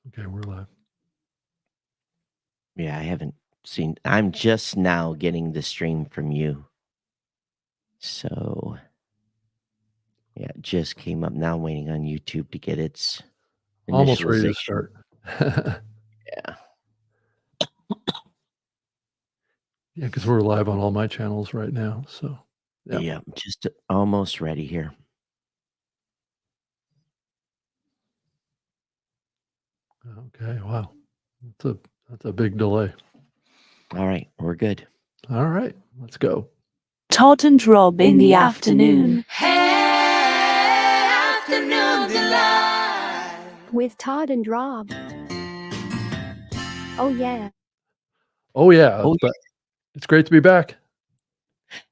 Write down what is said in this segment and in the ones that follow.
Okay, we're live. Yeah, I haven't seen. I'm just now getting the stream from you. So, yeah, it just came up. Now I'm waiting on YouTube to get its Almost ready to initialization. start. Yeah. Yeah, because we're live on all my channels right now. So, yeah. Yeah, just almost ready here. Okay. Wow. That's a big delay. All right, we're good. All right, let's go. Todd and Rob in the afternoon. Afternoon delight. With Todd and Rob. Oh, yeah. Oh yeah, Oh, but it's great to be back.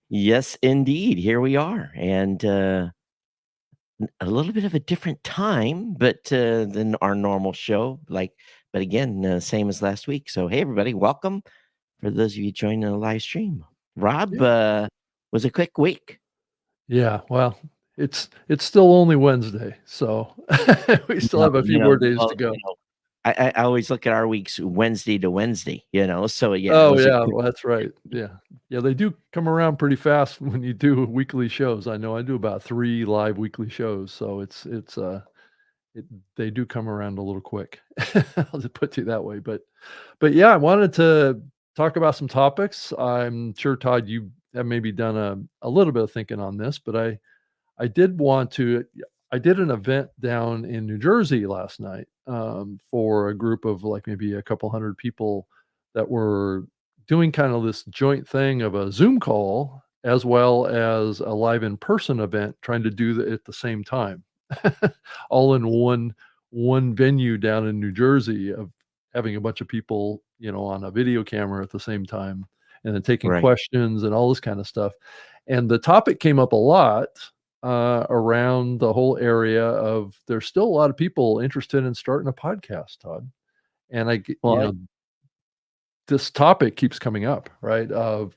Yes, indeed. Here we are. And a little bit of a different time, but than our normal show. But again, same as last week. So, hey, everybody, welcome. For those of you joining the live stream, Rob, was a quick week. Yeah. Well, it's still only Wednesday, so we still have a few more days to go. I always look at our weeks Wednesday to Wednesday, so yeah. Oh yeah, well, that's right. Yeah. Yeah, they do come around pretty fast when you do weekly shows. I know I do about 3 live weekly shows, so they do come around a little quick. I'll just put it that way. But yeah, I wanted to talk about some topics. I'm sure, Todd, you have maybe done a little bit of thinking on this, but I did want to. I did an event down in New Jersey last night for a group of like maybe a couple hundred people that were doing kind of this joint thing of a Zoom call as well as a live in-person event, trying to do it at the same time, all in one venue down in New Jersey, of having a bunch of people, on a video camera at the same time, and then taking Right. questions and all this kind of stuff. And the topic came up a lot around the whole area of there's still a lot of people interested in starting a podcast, Todd. And this topic keeps coming up, right? Of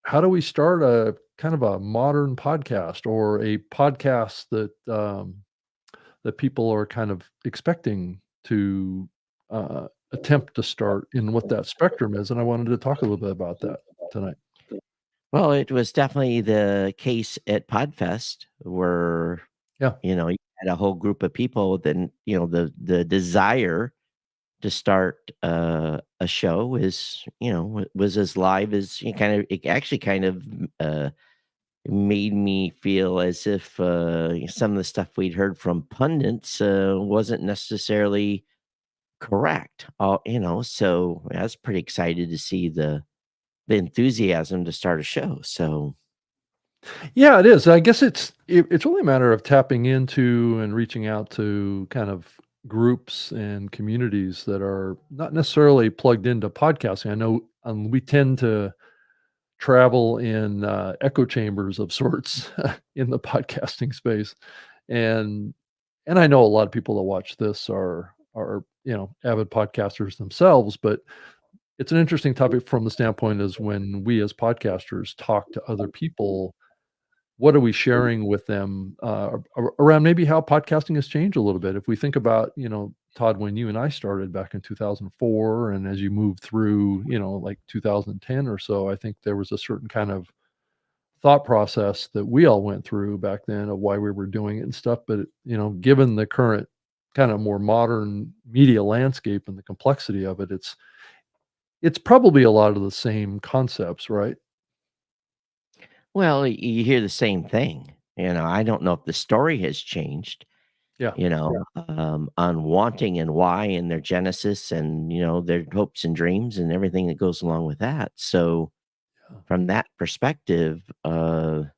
how do we start a kind of a modern podcast, or a podcast that people are kind of expecting to attempt to start, in what that spectrum is. And I wanted to talk a little bit about that tonight. Well, it was definitely the case at Podfest where, Yeah. You had a whole group of people. Then, the desire to start a show is, was as live as it actually kind of made me feel as if some of the stuff we'd heard from pundits wasn't necessarily correct. So I was pretty excited to see the enthusiasm to start a show. So Yeah, it is. I guess it's really a matter of tapping into and reaching out to kind of groups and communities that are not necessarily plugged into podcasting. I know we tend to travel in echo chambers of sorts in the podcasting space, and I know a lot of people that watch this are avid podcasters themselves, but it's an interesting topic from the standpoint is when we as podcasters talk to other people, what are we sharing with them around maybe how podcasting has changed a little bit? If we think about, Todd, when you and I started back in 2004, and as you moved through, like 2010 or so, I think there was a certain kind of thought process that we all went through back then of why we were doing it and stuff. But, given the current kind of more modern media landscape and the complexity of it, it's probably a lot of the same concepts, right? well, you hear the same thing. I don't know if the story has changed, Yeah. on wanting and why, and their genesis, and their hopes and dreams and everything that goes along with that. So Yeah. from that perspective, I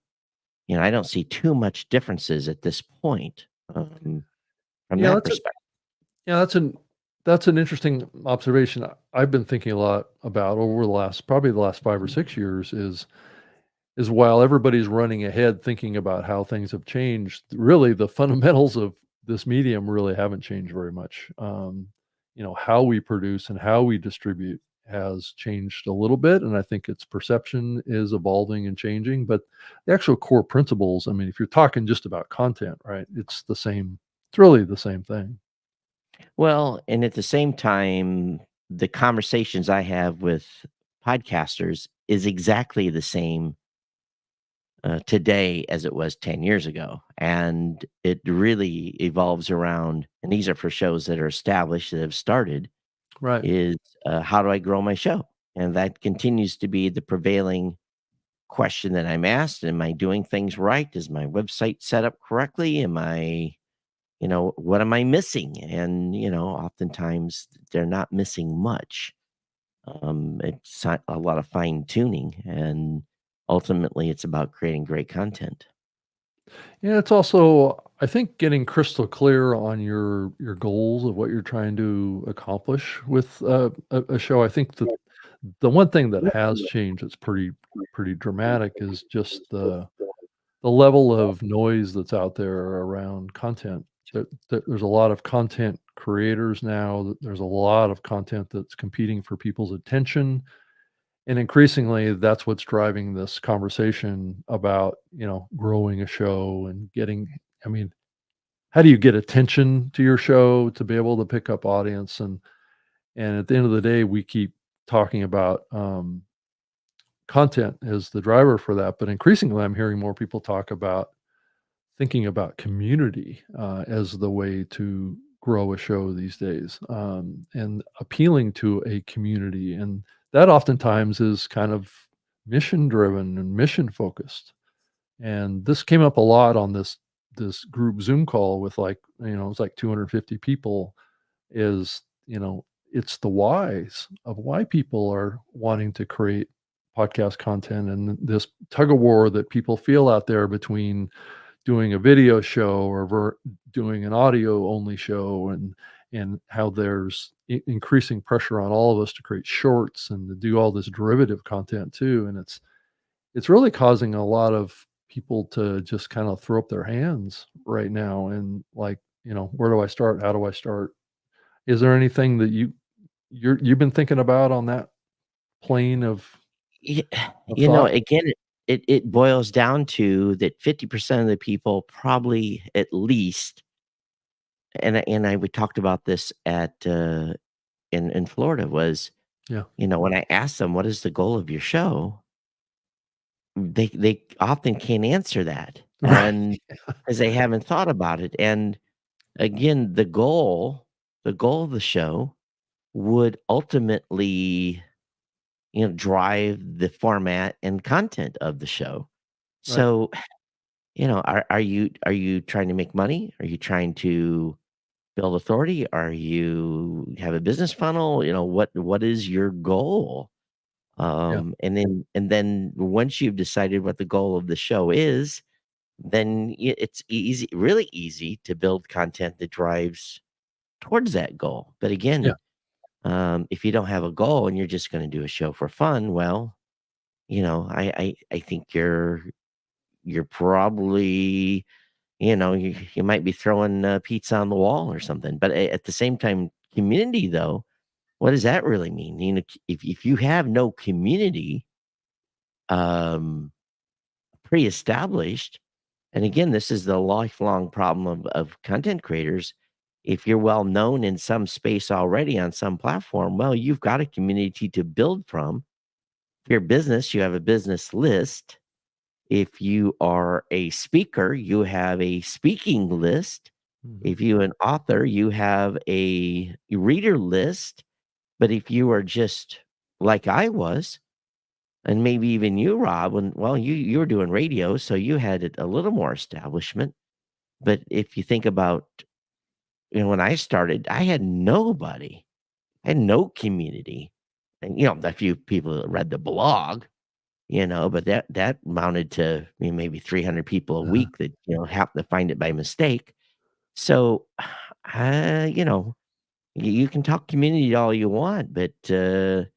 don't see too much differences at this point. From Yeah, that perspective. Yeah, that's an interesting observation. I've been thinking a lot about over probably the last 5 or 6 years is while everybody's running ahead thinking about how things have changed, really the fundamentals of this medium really haven't changed very much. How we produce and how we distribute has changed a little bit, and I think its perception is evolving and changing. But the actual core principles, I mean, if you're talking just about content, right, it's the same. It's really the same thing. Well, and at the same time, the conversations I have with podcasters is exactly the same today as it was 10 years ago. And it really evolves around, and these are for shows that are established, that have started, Right. is how do I grow my show? And that continues to be the prevailing question that I'm asked. Am I doing things right? Is my website set up correctly? Am I, what am I missing? And, oftentimes they're not missing much. It's not a lot of fine tuning, and ultimately it's about creating great content. Yeah, it's also, I think, getting crystal clear on your goals of what you're trying to accomplish with a show. I think the one thing that has changed that's pretty dramatic is just the level of noise that's out there around content. That there's a lot of content creators now. There's a lot of content that's competing for people's attention, and increasingly, that's what's driving this conversation about, growing a show and getting. I mean, how do you get attention to your show to be able to pick up audience? And at the end of the day, we keep talking about content as the driver for that, but increasingly, I'm hearing more people talk about thinking about community as the way to grow a show these days, and appealing to a community, and that oftentimes is kind of mission driven and mission focused. And this came up a lot on this group Zoom call with, like, it's like 250 people. Is it's the whys of why people are wanting to create podcast content, and this tug of war that people feel out there between doing a video show or doing an audio only show, and how there's increasing pressure on all of us to create shorts and to do all this derivative content too. And it's really causing a lot of people to just kind of throw up their hands right now, and, like, where do I start? How do I start? Is there anything that you've been thinking about on that plane Ye of thought? again, it boils down to that 50% of the people probably at least, and we talked about this in Florida, was, Yeah. when I asked them, "What is the goal of your show?" They often can't answer that, Right. and because they haven't thought about it. And again, the goal of the show would ultimately, drive the format and content of the show. Right. So, are you trying to make money? Are you trying to build authority? Are you have a business funnel? What is your goal? Yeah. And then once you've decided what the goal of the show is, then it's easy, really easy to build content that drives towards that goal. But Yeah. again, if you don't have a goal and you're just going to do a show for fun, well, I think you're probably, you might be throwing pizza on the wall or something. But at the same time, community though, what does that really mean? If you have no community um, pre-established, and again, this is the lifelong problem of content creators. If you're well known in some space already on some platform, well, you've got a community to build from. If you're a business, you have a business list. If you are a speaker, you have a speaking list. Mhm. If you an author, you have a reader list. But if you are just like I was, and maybe even you, Rob, when well, you were doing radio, so you had a little more establishment. But if you think about, when I started, I had nobody. I had no community. And a few people that read the blog, but that mounted to, maybe 300 people a Uh-huh. week that, happened to find it by mistake. So, you can talk community all you want, but, I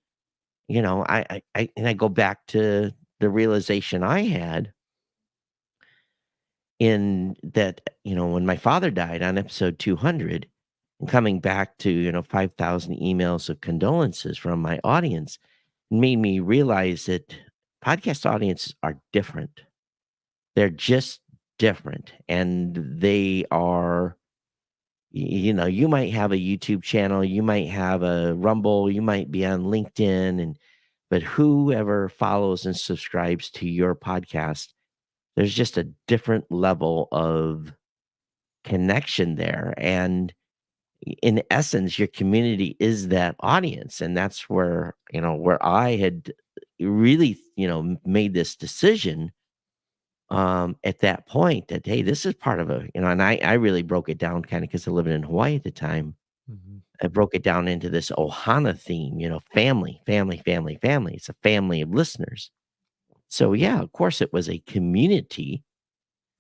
go back to the realization I had in that, when my father died on episode 200, and coming back to, 5,000 emails of condolences from my audience made me realize that podcast audiences are different. They're just different, and they are You might have a YouTube channel, you might have a Rumble, you might be on LinkedIn, but whoever follows and subscribes to your podcast, there's just a different level of connection there. And in essence, your community is that audience. And that's where I had really, made this decision at that point that, hey, this is part of and I really broke it down kind of because I was living in Hawaii at the time. Mhm. I broke it down into this Ohana theme, family, family, family, family. It's a family of listeners. So yeah, of course it was a community.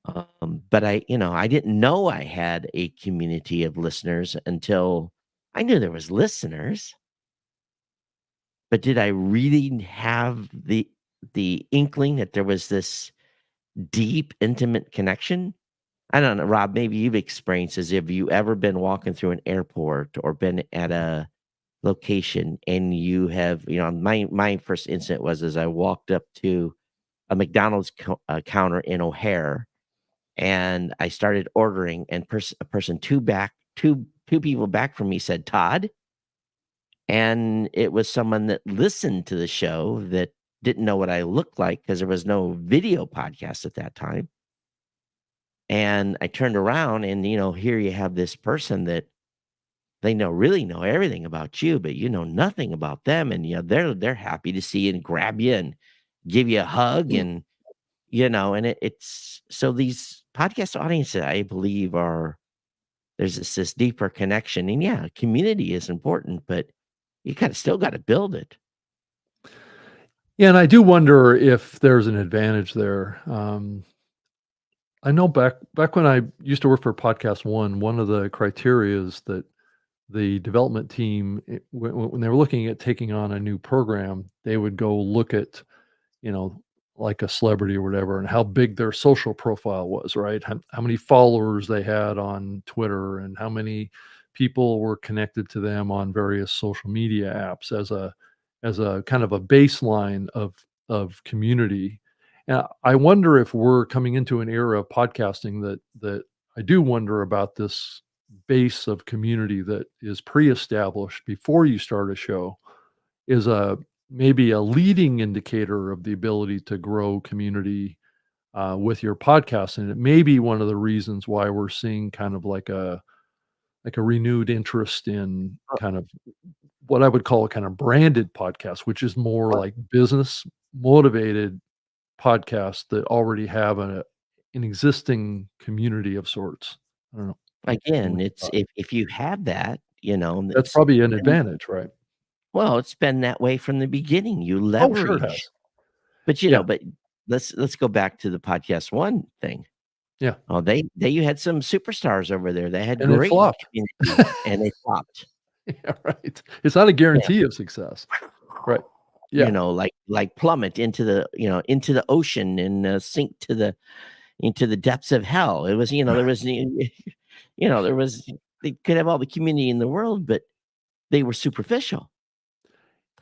But I didn't know I had a community of listeners until I knew there was listeners. But did I really have the inkling that there was this deep, intimate connection? I don't know, Rob, maybe you've experienced this. Have you ever been walking through an airport or been at a location and you have, my first incident was as I walked up to a McDonald's counter in O'Hare and I started ordering and a person two people back from me said, "Todd," and it was someone that listened to the show that didn't know what I looked like because there was no video podcast at that time. And I turned around and, here you have this person that they really know everything about you, but you know nothing about them. And, they're happy to see you and grab you and give you a hug. And, and it's so these podcast audiences, I believe there's this deeper connection. And yeah, community is important, but you still got to build it. Yeah, and I do wonder if there's an advantage there. I know back when I used to work for Podcast one of the criteria is that the development team, when they were looking at taking on a new program, they would go look at, you know, like a celebrity or whatever, and how big their social profile was, right? How many followers they had on Twitter, and how many people were connected to them on various social media apps as a kind of a baseline of community. And I wonder if we're coming into an era of podcasting that I do wonder about this base of community that is pre-established before you start a show is a maybe a leading indicator of the ability to grow community with your podcast, and it may be one of the reasons why we're seeing kind of like a renewed interest in Uh, kind of what I would call a kind of branded podcast, which is more uh, like business motivated podcasts that already have an existing community of sorts. I don't know. Again, What you it's thought. if you have that, That's it's probably an been, advantage, right? well, it's been that way from the beginning. You Oh, sure it leverage, has. but Yeah, but let's go back to the podcast one thing. yeah, Oh, they you had some superstars over there. They had and it great flopped. community and they flopped. Yeah, right. It's not a Yeah. guarantee of success. Right. Yeah. Like plummet into the ocean and sink into the depths of hell. It was, there was, there was, they could have all the community in the world, but they were superficial.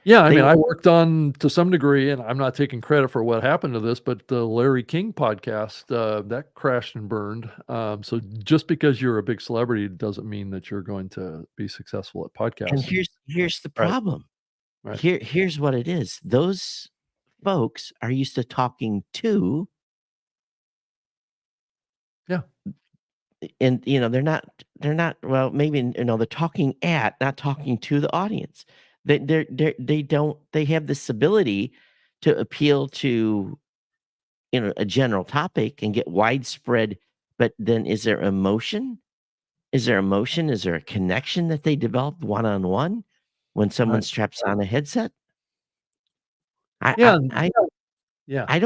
Yeah, I They mean, were, I worked on to some degree, and I'm not taking credit for what happened to this, but the Larry King podcast, that crashed and burned. So just because you're a big celebrity doesn't mean that you're going to be successful at and podcasting. here's the Right. problem. Right. Here's what it is. Those folks are used to talking to, Yeah. and they're not, well, maybe, they're talking at, not talking to the audience. They have this ability to appeal to, a general topic and get widespread, but then is there emotion? Is there emotion? Is there a connection that they develop one-on-one when someone Right. straps on a headset? I Yeah. I And I yeah. I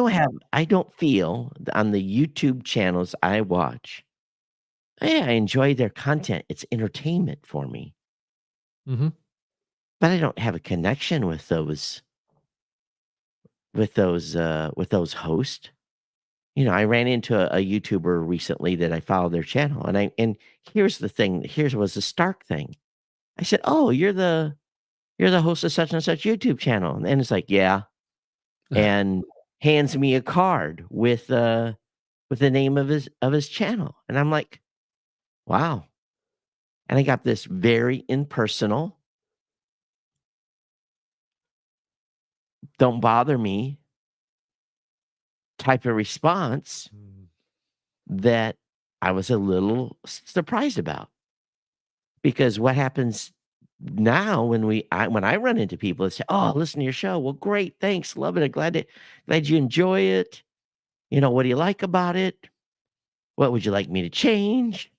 don't feel on the YouTube channels I watch, yeah, I enjoy their content. It's entertainment for me, Hmm. but I don't have a connection with those hosts. I ran into a YouTuber recently that I followed their channel, and here's the thing. Here's was the stark thing. I said, "Oh, you're the host of such and such YouTube channel," and it's like, "Yeah," and hands me a card with the name of his channel, and I'm like, "Wow." And I got this very impersonal, don't bother me type of response Mm. that I was a little surprised about. Because what happens now when I run into people and say, "Oh, listen to your show." "Well, great, thanks, love it. I'm glad you enjoy it. What do you like about it? What would you like me to change?"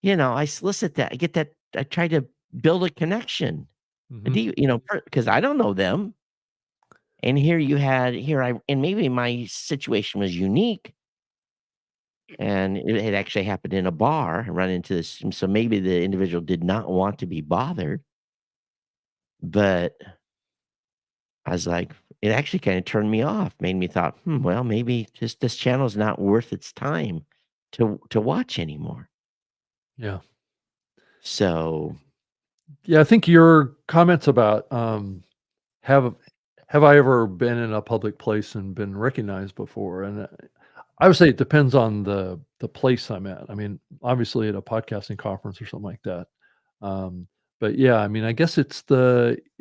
I solicit that. I get that. I try to build a connection. Mhm. Because I don't know them. And and maybe my situation was unique, and it had actually happened in a bar. I run into this, so maybe the individual did not want to be bothered, but I was like, it actually kind of turned me off, made me thought, well, maybe just this channel is not worth its time to watch anymore. Yeah. So Yeah, I think your comments about, have have I ever been in a public place and been recognized before? And, I would say it depends on the place I'm at. I mean, obviously at a podcasting conference or something like that. Um, but yeah, I mean, I guess it's that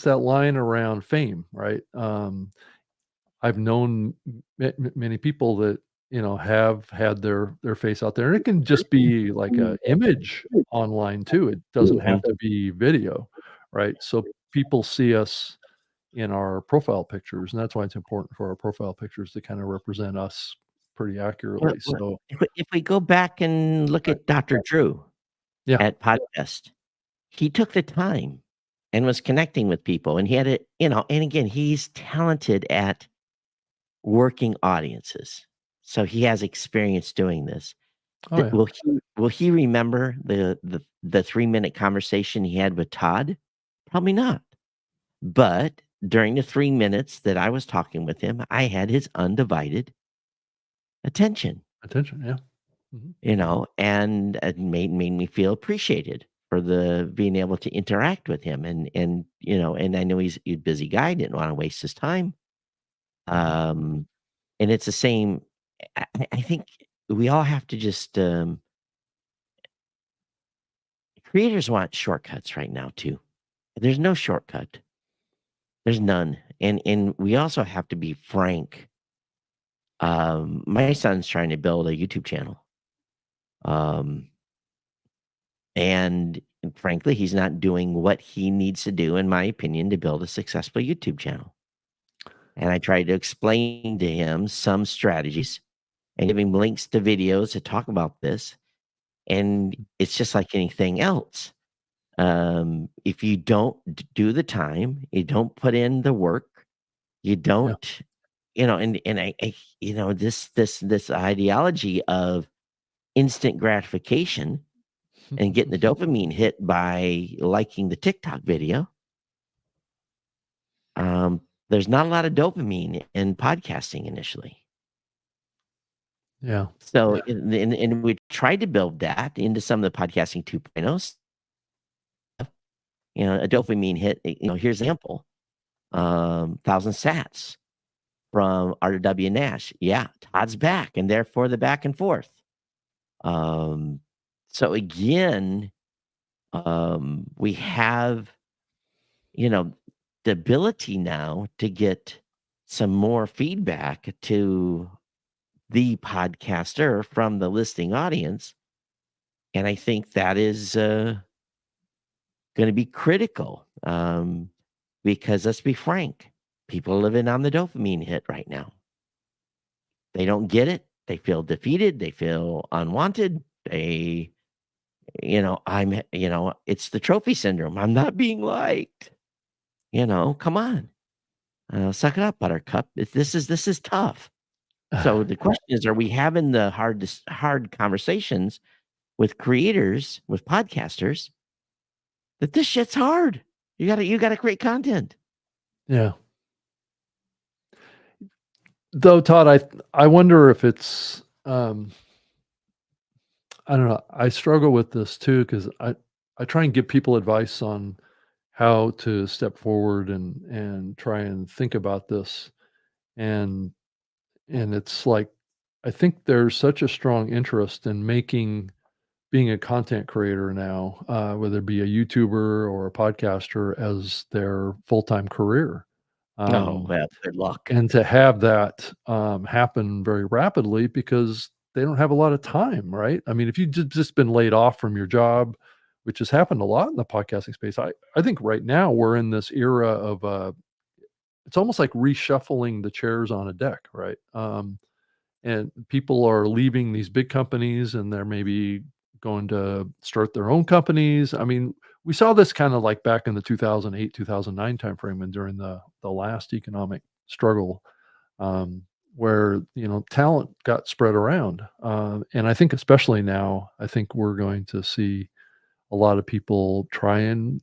line around fame, right? I've known many people that, have had their face out there, and it can just be like a image online too. It doesn't have to be video, right? So people see us in our profile pictures, and that's why it's important for our profile pictures to kind of represent us pretty accurately. So, if we go back and look right. at Dr. Drew Yeah, at Podcast, he took the time and was connecting with people, and he had and again, he's talented at working audiences. So he has experience doing this. oh yeah, Will he remember the 3-minute conversation he had with Todd? Probably not. But during the 3 minutes that I was talking with him, I had his undivided attention, attention, yeah. Mhm. and it made me feel appreciated for the being able to interact with him, and I know he's a busy guy, didn't wanna waste his time. Um, and it's the same. I think we all have to just, creators want shortcuts right now too. There's no shortcut. There's none. And we also have to be frank. My son's trying to build a YouTube channel. Um, and frankly, he's not doing what he needs to do, in my opinion, to build a successful YouTube channel. And I tried to explain to him some strategies and give him links to videos to talk about this. And it's just like anything else. If you don't do the time, you don't put in the work, you Yeah. don't, and I this ideology of instant gratification and getting the dopamine hit by liking the TikTok video. Um, there's not a lot of dopamine in podcasting initially. Yeah. So, and we tried to build that into some of the podcasting 2.0s, a dopamine hit. Here's an example. 1,000 sats from RW Nash. Yeah, Todd's back, and therefore the back and forth. Um, so again, we have, you know, the ability now to get some more feedback to the podcaster from the listening audience. And I think that is going to be critical, because let's be frank, people are living on the dopamine hit right now. They don't get it. They feel defeated. They feel unwanted. It's the trophy syndrome. I'm not being liked. Come on. Suck it up, buttercup. This is tough. So the question is, are we having the hard conversations with creators, with podcasters, that this shit's hard? You gotta create content. Yeah. Though, Todd, I wonder if it's, I don't know. I struggle with this too because I try and give people advice on how to step forward and try and think about this, and it's like I think there's such a strong interest in making being a content creator now, whether it be a YouTuber or a podcaster, as their full-time career. Oh, Um, well, good luck. and to have that, happen very rapidly because they don't have a lot of time, right? I mean, if you just been laid off from your job, which has happened a lot in the podcasting space, I think right now we're in this era of, it's almost like reshuffling the chairs on a deck, right? And people are leaving these big companies and they're maybe going to start their own companies. I mean, we saw this kind of like back in the 2008, 2009 timeframe and during the last economic struggle, um, where, talent got spread around. And I think especially now, I think we're going to see a lot of people try and,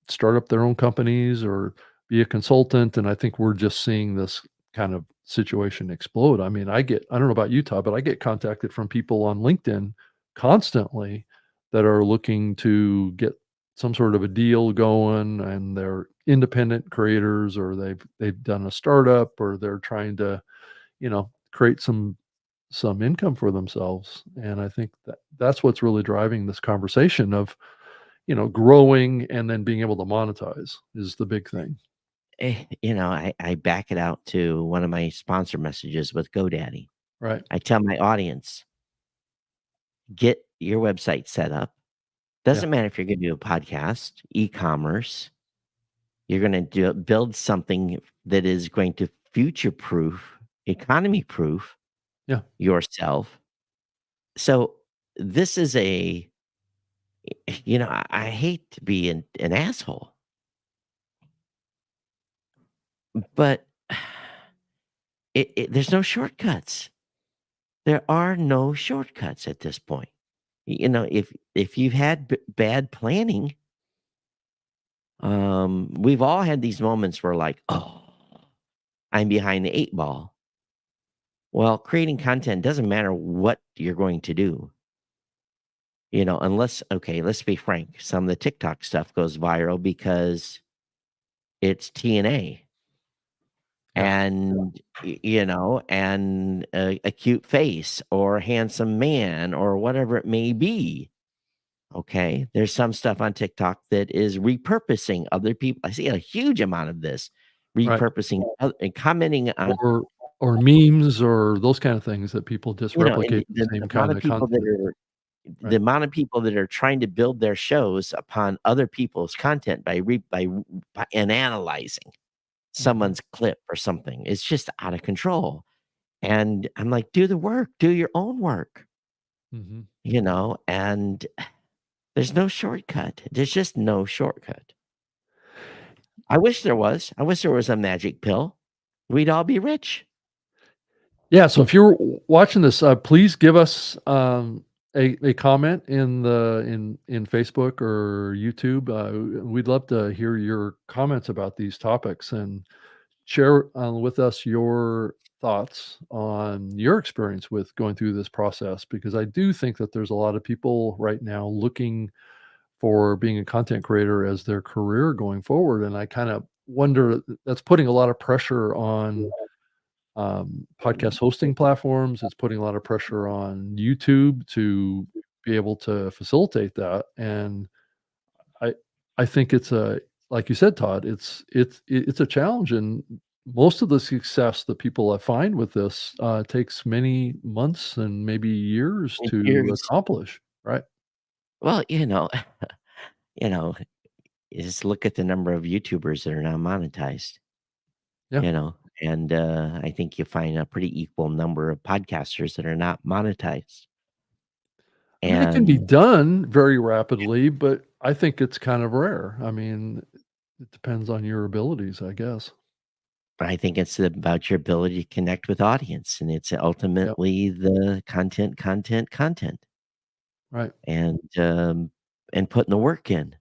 start up their own companies or be a consultant. And I think we're just seeing this kind of situation explode. I mean, I don't know about you, Todd, but I get contacted from people on LinkedIn constantly that are looking to get some sort of a deal going, and they're independent creators, or they've done a startup, or they're trying to, create some income for themselves. And I think that's what's really driving this conversation of, growing and then being able to monetize is the big thing. I back it out to one of my sponsor messages with GoDaddy. Right. I tell my audience, get your website set up. Yeah. Doesn't matter if you're going to do a podcast, e-commerce, you're going to build something that is going to future-proof, economy-proof Yeah. yourself. So this is I hate to be an asshole, but there's no shortcuts. There are no shortcuts at this point. If you've had bad planning, we've all had these moments where like, oh, I'm behind the 8 ball. Well, creating content doesn't matter what you're going to do. Unless, okay, let's be frank, some of the TikTok stuff goes viral because it's TNA Yeah. and, and a cute face or a handsome man or whatever it may be. Okay. There's some stuff on TikTok that is repurposing other people. I see a huge amount of this Right. repurposing and commenting on, Or memes or those kind of things that people just and replicate the the same amount kind of of people that content. are the Right. amount of people that are trying to build their shows upon other people's content by and analyzing Mhm. someone's clip or something. It's just out of control. And I'm like, do the work, do your own work, Mhm. and there's no shortcut. There's just no shortcut. I wish there was. I wish there was a magic pill. We'd all be rich. Yeah, so if you're watching this, please give us, a comment in Facebook or YouTube. We'd love to hear your comments about these topics and share, with us your thoughts on your experience with going through this process, because I do think that there's a lot of people right now looking for being a content creator as their career going forward, and I kinda wonder that's putting a lot of pressure on, podcast hosting platforms. It's putting a lot of pressure on YouTube to be able to facilitate that, and I I think it's a like you said, Todd, it's a challenge, and most of the success that people find with this, takes many months and maybe years And to here's accomplish, right? well, you know, just look at the number of YouTubers that are now monetized, Yeah. and I think you find a pretty equal number of podcasters that are not monetized. I mean, it can be And done very rapidly, but I think it's kind of rare. I mean, it depends on your abilities, I guess. I think it's about your ability to connect with audience, and it's Yep. ultimately the content, Right. and putting the work in.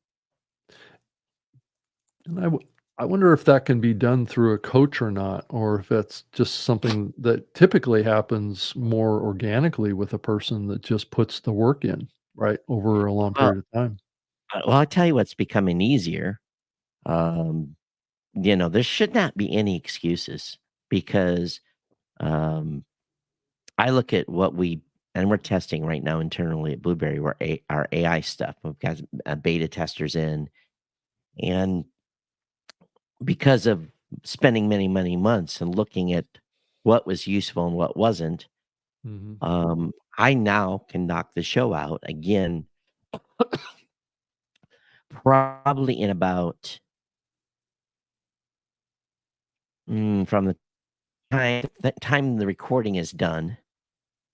And I wonder if that can be done through a coach or not, or if that's just something that typically happens more organically with a person that just puts the work in, right, over a long Well, period of time. I'll tell you what's becoming easier. Um, there should not be any excuses because um, I look at what we and we're testing right now internally at Blueberry our AI stuff. We've got beta testers in, and because of spending many months and looking at what was useful and what wasn't, Mhm. I now can knock the show out again, probably in about from the time the recording is done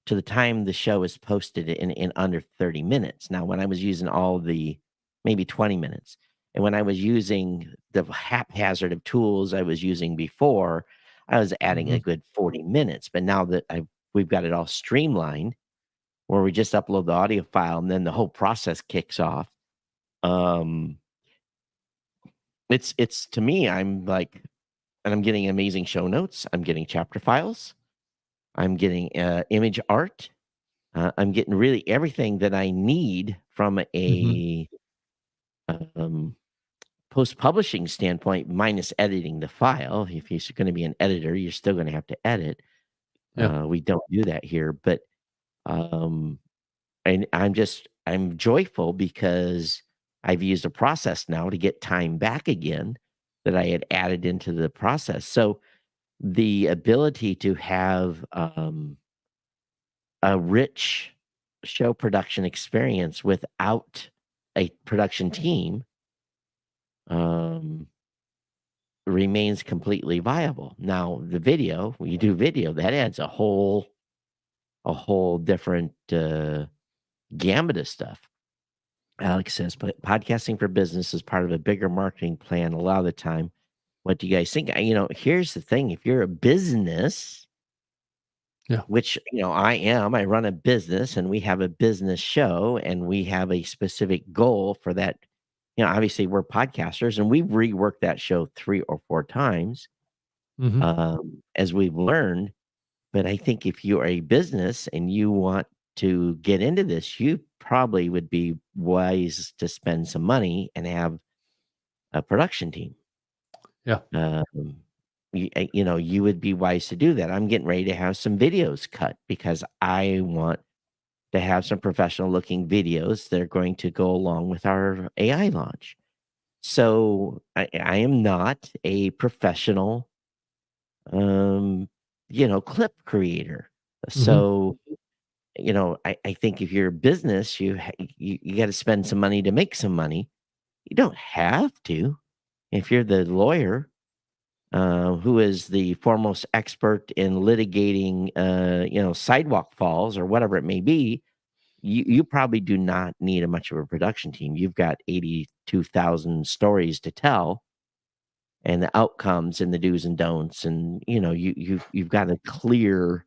to the time the show is posted in under 30 minutes. Now, when I was using all the maybe 20 minutes, and when I was using the haphazard of tools I was using before, I was adding a Mhm. good 40 minutes. But now that we've got it all streamlined, where we just upload the audio file and then the whole process kicks off. Um, it's to me, I'm like, and I'm getting amazing show notes. I'm getting chapter files. I'm getting image art. I'm getting really everything that I need from Mhm. a um, post-publishing standpoint, minus editing the file. If you're going to be an editor, you're still going to have to edit. Yeah. We don't do that here, but um, and I'm joyful because I've used a process now to get time back again that I had added into the process. So the ability to have a rich show production experience without a production team um, remains completely viable. Now, the video, when you do video, that adds a whole different gamut of stuff. Alex says, but podcasting for business is part of a bigger marketing plan a lot of the time. What do you guys think? Here's the thing. If you're a business, Yeah. which, I run a business and we have a business show and we have a specific goal for that. Obviously we're podcasters and we've reworked that show 3 or 4 times Mhm. as we've learned. But I think if you're a business and you want to get into this, you probably would be wise to spend some money and have a production team. Yeah. You would be wise to do that. I'm getting ready to have some videos cut because I want to have some professional looking videos that are going to go along with our AI launch. So I am not a professional, um, clip creator. Mhm. So, I think if you're a business, you got to spend some money to make some money. You don't have to. If you're the lawyer, who is the foremost expert in litigating, sidewalk falls or whatever it may be, you probably do not need a much of a production team. You've got 82,000 stories to tell, and the outcomes and the do's and don'ts, and you've got a clear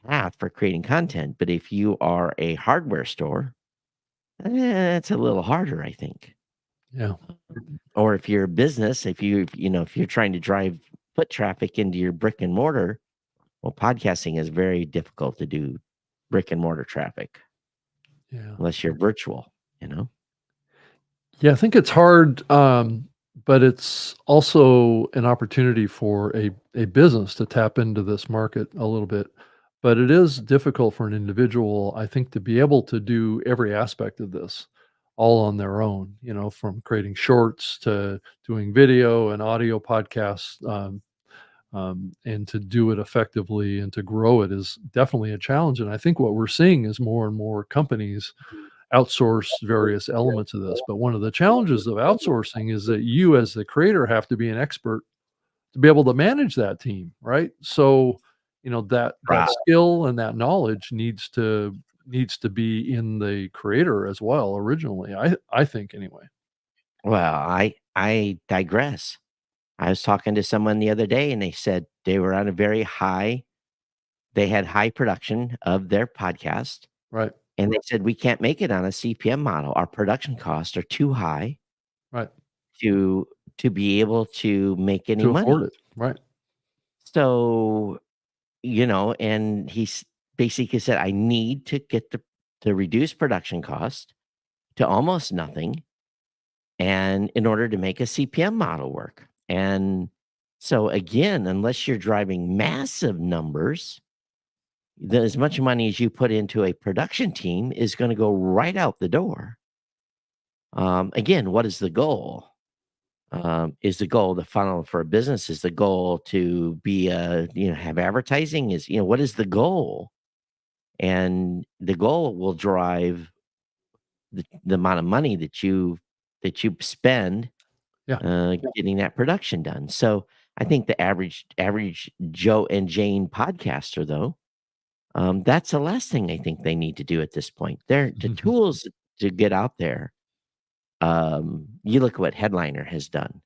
path for creating content. But if you are a hardware store, it's a little harder, I think. Yeah. Or if you're a business, if you're trying to drive foot traffic into your brick and mortar, well, podcasting is very difficult to do brick and mortar traffic Yeah. unless you're virtual, you know? Yeah, I think it's hard, but it's also an opportunity for a business to tap into this market a little bit. But it is difficult for an individual, I think, to be able to do every aspect of this all on their own, from creating shorts to doing video and audio podcasts, and to do it effectively and to grow it is definitely a challenge. And I think what we're seeing is more and more companies outsource various elements of this. But one of the challenges of outsourcing is that you, as the creator, have to be an expert to be able to manage that team, right? So, that Right. skill and that knowledge needs to be in the creator as well originally. I think anyway. Well, I digress. I was talking to someone the other day and they said they were on a they had high production of their podcast. Right. And they said, we can't make it on a CPM model. Our production costs are too high Right. to be able to make any To afford money. it. Right. So, and he's basically said, I need to get the reduced production cost to almost nothing, and in order to make a CPM model work. And so again, unless you're driving massive numbers, as much money as you put into a production team is going to go right out the door. Again, what is the goal? Is the goal the funnel for a business? Is the goal to be have advertising? What is the goal? And the goal will drive the amount of money that you spend Yeah. getting that production done. So I think the average Joe and Jane podcaster, though, that's the last thing I think they need to do at this point. They're the tools to get out there. You look at what Headliner has done.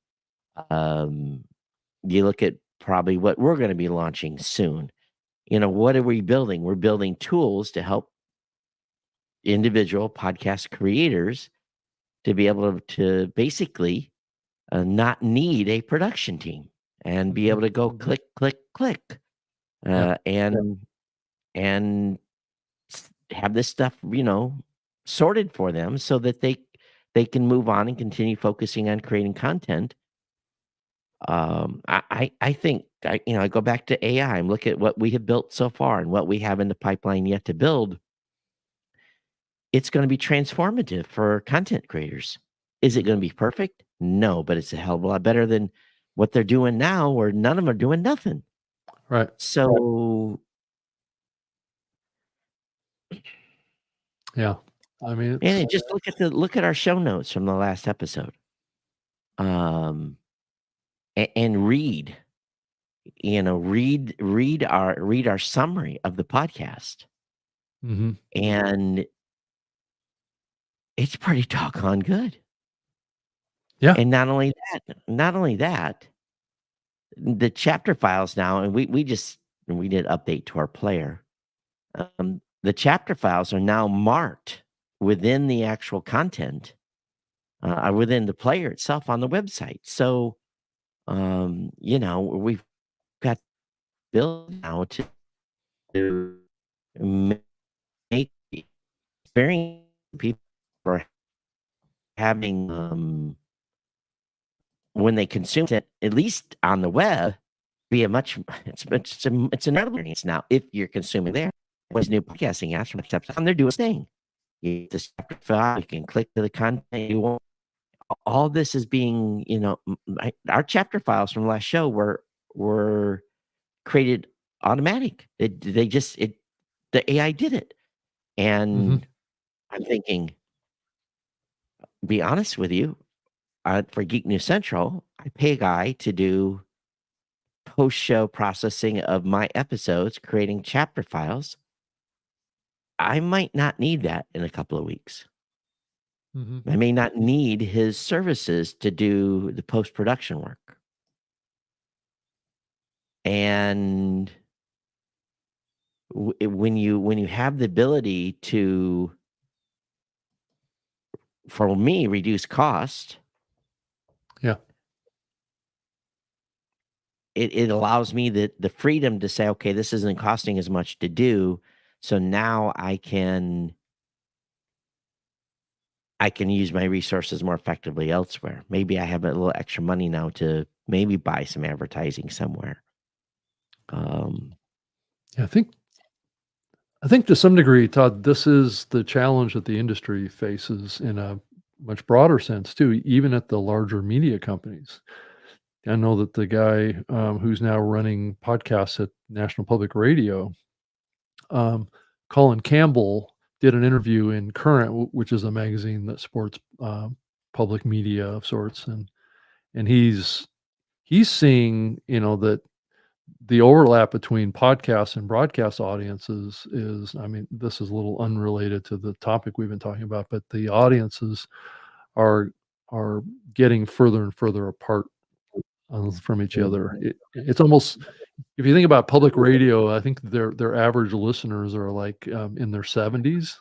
You look at probably what we're going to be launching soon. What are we building? We're building tools to help individual podcast creators to be able to basically not need a production team and be able to go click, click, click, Yeah. and have this stuff, sorted for them so that they can move on and continue focusing on creating content. I think I go back to AI and look at what we have built so far and what we have in the pipeline yet to build. It's going to be transformative for content creators. Is it going to be perfect? No, but it's a hell of a lot better than what they're doing now, where none of them are doing nothing. Right. So Yeah. I mean, and just look at our show notes from the last episode. And read our summary of the podcast, mhm. and it's pretty doggone good. Yeah. And not only that, the chapter files now, and we did update to our player. The chapter files are now marked within the actual content, within the player itself on the website. So, we've got built now to make experience people are having when they consume it, at least on the web, be a much it's another experience now if you're consuming there. With new podcasting apps from time, they're doing this thing. You just file, you can click to the content you want. All this is being, our chapter files from last show were created automatic. The AI did it. And I'm thinking, be honest with you, for Geek News Central, I pay a guy to do post-show processing of my episodes, creating chapter files. I might not need that in a couple of weeks. I may not need his services to do the post-production work. And when you have the ability to, for me, reduce cost, Yeah. it allows me the freedom to say, okay, this isn't costing as much to do, so now I can use my resources more effectively elsewhere. Maybe I have a little extra money now to maybe buy some advertising somewhere. Yeah, I think to some degree, Todd, this is the challenge that the industry faces in a much broader sense too, even at the larger media companies. I know that the guy who's now running podcasts at National Public Radio, Colin Campbell, did an interview in Current, which is a magazine that supports public media of sorts, and he's seeing that the overlap between podcasts and broadcast audiences is, I mean, this is a little unrelated to the topic we've been talking about, but the audiences are getting further and further apart from each other. It's almost, if you think about public radio, I think their average listeners are like in their 70s,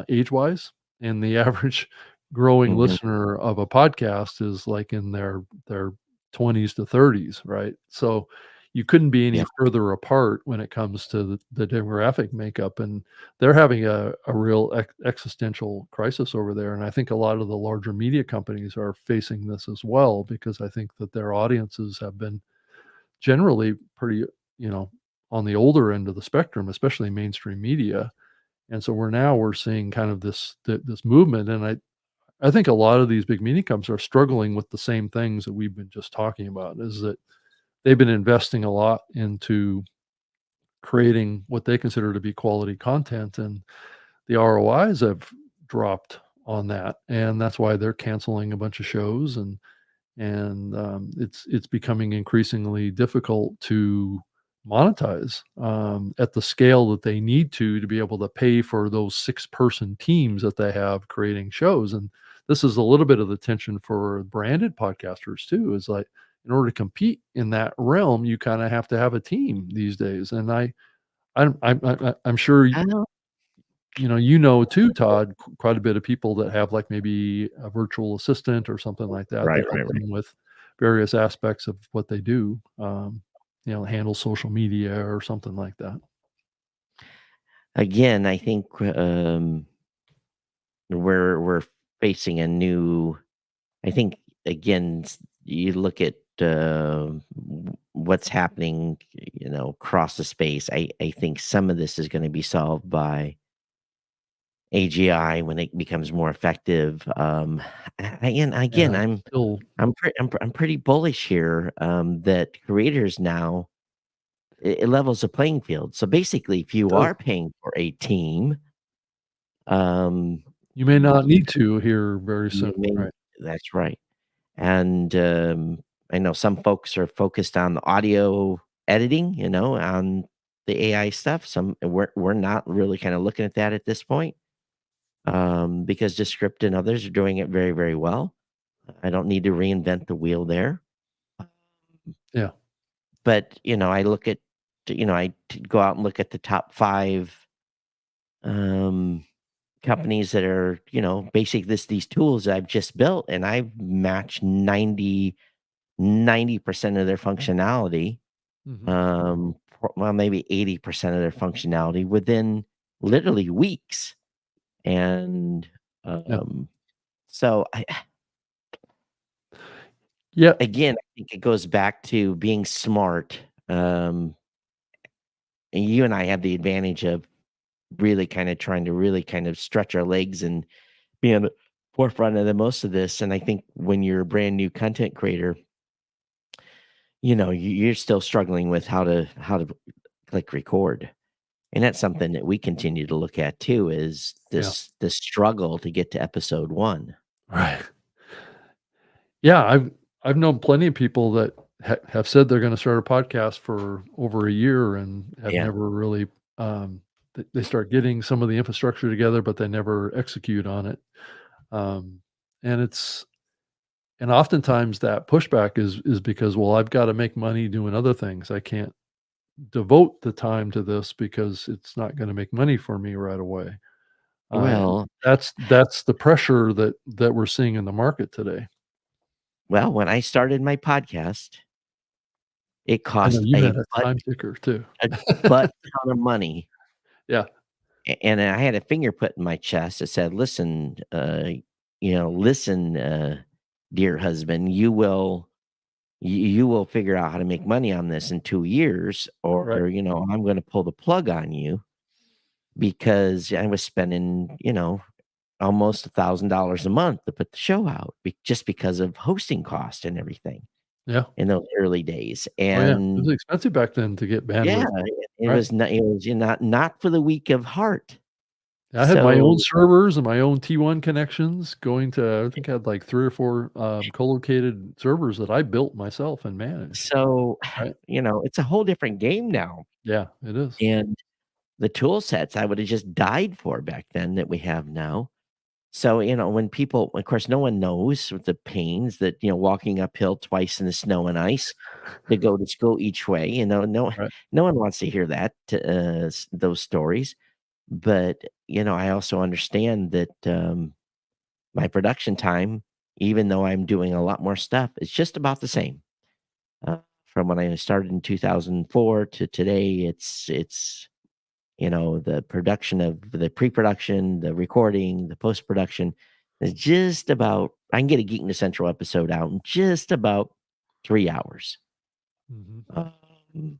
age-wise, and the average growing listener of a podcast is like in their 20s to 30s, right? So you couldn't be any further apart when it comes to the demographic makeup, and they're having a real existential crisis over there. And I think a lot of the larger media companies are facing this as well, because I think that their audiences have been generally pretty, on the older end of the spectrum, especially mainstream media. And so we're seeing kind of this movement, and I think a lot of these big media companies are struggling with the same things that we've been just talking about, is that they've been investing a lot into creating what they consider to be quality content, and the ROIs have dropped on that, and that's why they're canceling a bunch of shows, and it's becoming increasingly difficult to monetize at the scale that they need to be able to pay for those six-person teams that they have creating shows. And this is a little bit of the tension for branded podcasters too. Is like, in order to compete in that realm, you kind of have to have a team these days. And I'm sure I know. too, Todd, quite a bit of people that have, like, maybe a virtual assistant or something like that Right, that right, helps right. them with various aspects of what they do, handle social media or something like that. Again, I think we're facing a new. I think again, you look at what's happening, across the space. I think some of this is going to be solved by AGI when it becomes more effective. And again, Yeah, still I'm pretty bullish here, that creators now, it levels the playing field. So basically, if you does. are paying for a team, um, You may not need to here very you soon, may right? that's right. And I know some folks are focused on the audio editing, on the AI stuff. Some we're not really kind of looking at that at this point, because Descript and others are doing it very, very well. I don't need to reinvent the wheel there. Yeah. But, I look at, go out and look at the top 5 um, companies that are, basic these tools that I've just built, and I've matched 90% of their functionality, Mhm. well, maybe 80% of their functionality within literally weeks. And Yeah. so Yeah. again, I think it goes back to being smart. And you and I have the advantage of really kind of trying to really kind of stretch our legs and be on the forefront of the most of this. And I think when you're a brand new content creator, you're still struggling with how to click record. And that's something that we continue to look at too, is Yeah. this struggle to get to episode 1. Right. Yeah, I've known plenty of people that have said they're gonna start a podcast for over a year and have Yeah. never really, they start getting some of the infrastructure together, but they never execute on it. Um, and it's and oftentimes that pushback is because, well, I've gotta make money doing other things. I can't devote the time to this because it's not gonna make money for me right away. Uh, Well, that's the pressure that we're seeing in the market today. when I started my podcast, it I know cost you had a time ticker too. a butt ton of money. Yeah, And I had a finger put in my chest that said, "Listen, listen, dear husband, you will figure out how to make money on this in 2 years, right. or I'm going to pull the plug on you," because I was spending, almost $1,000 a month to put the show out, just because of hosting cost and everything Yeah. in those early days. Oh, yeah. It And was expensive back then to get yeah, bandwidth, it right? was not, not for the weak of heart. I had my own So servers and my own T1 connections going to, I think I had like 3 or 4, co-located servers that I built myself and managed, so right? it's a whole different game now. Yeah, it is. And the tool sets I would have just died for back then that we have now. So, when people, of course, no one knows the pains that, walking uphill twice in the snow and ice to go to school each way, Right. no one wants to hear that, those stories. But, I also understand that, my production time, even though I'm doing a lot more stuff, it's just about the same. From when I started in 2004 to today, it's the production of the pre-production, the recording, the post-production is just about. I can get a Geek in the Central episode out in just about 3 hours. Mhm. Um,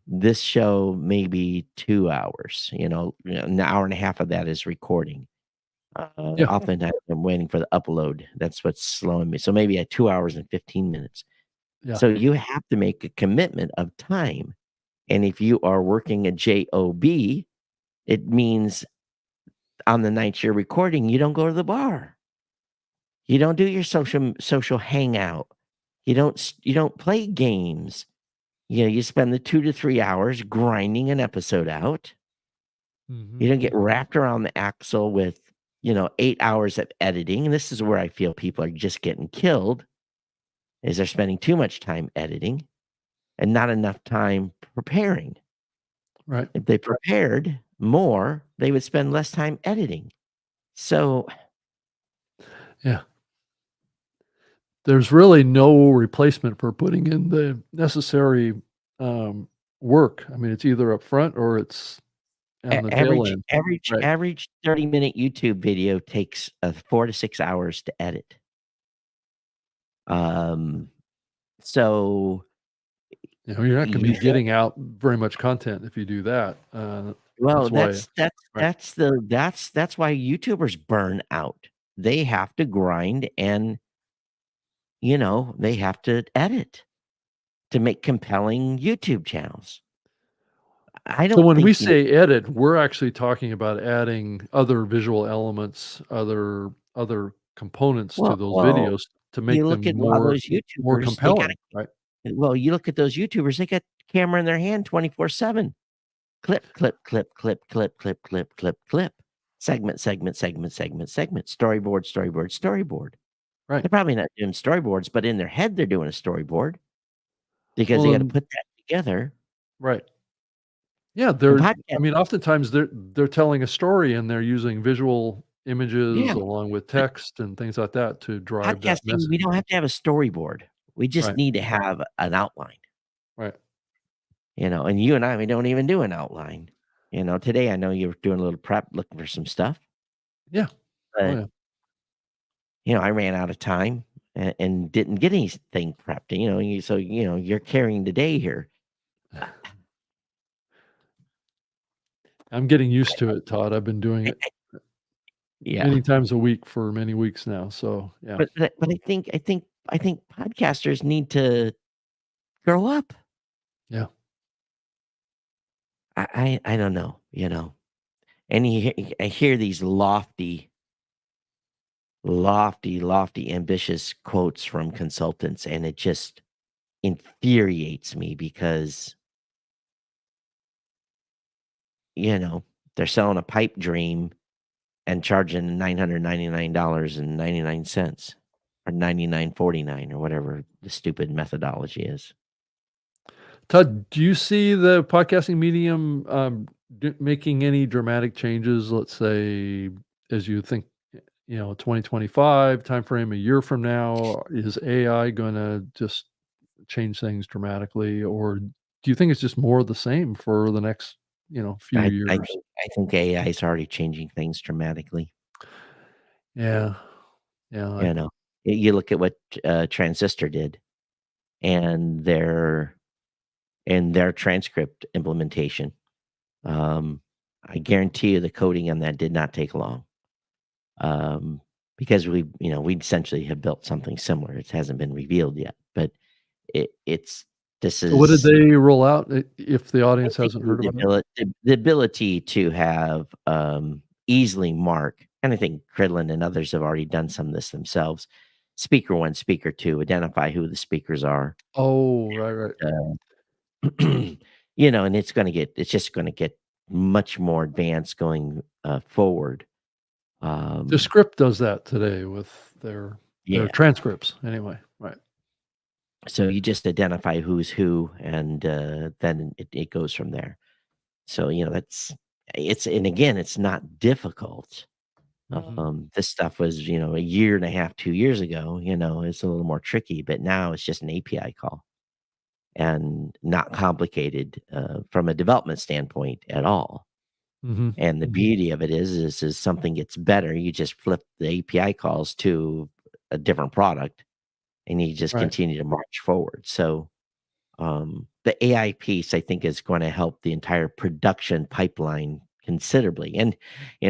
This show maybe 2 hours, an hour and a half of that is recording. Yeah. Oftentimes, I'm waiting for the upload. That's what's slowing me. So maybe at 2 hours and 15 minutes. Yeah. So you have to make a commitment of time. And if you are working a job, it means on the nights you're recording, you don't go to the bar. You don't do your social hangout. You don't play games. You spend the 2 to 3 hours grinding an episode out. Mhm. You don't get wrapped around the axle with, 8 hours of editing. And this is where I feel people are just getting killed, is they're spending too much time editing and not enough time preparing. Right. If they prepared more, they would spend less time editing. So, Yeah. There's really no replacement for putting in the necessary, um, work. I mean, it's either up front or it's on the tail average end. average Right. average 30-minute YouTube video takes 4 to 6 hours to edit. Um, so You're not gonna you be getting out very much content if you do that. Well, That's why. Right. that's why YouTubers burn out. They have to grind and, they have to edit to make compelling YouTube channels. I So don't when we think say edit, we're actually talking about adding other visual elements, other components to those well, videos to you make look them at a lot of those more YouTubers, compelling, right? you look at those YouTubers, they got camera in their hand 24/7. Clip, clip, clip, clip, clip, clip, clip, clip, clip. Segment, segment, segment, segment, segment. Storyboard, storyboard, storyboard. Right. They're probably not doing storyboards, but in their head, they're doing a storyboard because Well, they gotta then put that together. right. Yeah, And I podcast mean, oftentimes they're telling a story and they're using visual images yeah, along with but text and things like that to drive that podcasting, we message. don't have to have a storyboard. We just Right. need to have an outline, Right. and you and I, we don't even do an outline. Today I know you're doing a little prep looking for some stuff, Yeah. Oh, but, yeah. I ran out of time and didn't get anything prepped, so, you're carrying the day here. Uh, I'm getting I used to it, Todd. I've been doing I it I yeah. many times a week for many weeks now, so yeah. But I think podcasters need to grow up. Yeah. I don't know, and I hear these lofty, ambitious quotes from consultants, and it just infuriates me because, you know, they're selling a pipe dream and charging $999.99 or 99.49 or whatever the stupid methodology is. Todd, do you see the podcasting medium, making any dramatic changes, let's say, as you think, 2025 timeframe, a year from now? Is AI gonna just change things dramatically, or do you think it's just more of the same for the next, few I years? think AI is already changing things dramatically. Yeah. Yeah, You know, you look at what Transistor did and their transcript implementation. Um, I guarantee you the coding on that did not take long. Um, because we essentially have built something similar. It hasn't been revealed yet, but this so what did is they roll out, if the audience hasn't basically heard about it? the ability to have easily mark, and I think Cridlin and others have already done some of this themselves. Speaker one, speaker two, identify who the speakers are. Oh, right, right. And it's just gonna get much more advanced going forward. The Um, script does that today with their yeah. transcripts anyway, right. So you just identify who's who, and then it goes from there. So and again, it's not difficult. Mhm. This stuff was, a year and a half, 2 years ago. It's a little more tricky, but now it's just an API call and not complicated from a development standpoint at all. Mhm. And the beauty of it is something gets better. You just flip the API calls to a different product, and you just Right. continue to march forward. So, the AI piece, I think, is going to help the entire production pipeline considerably. And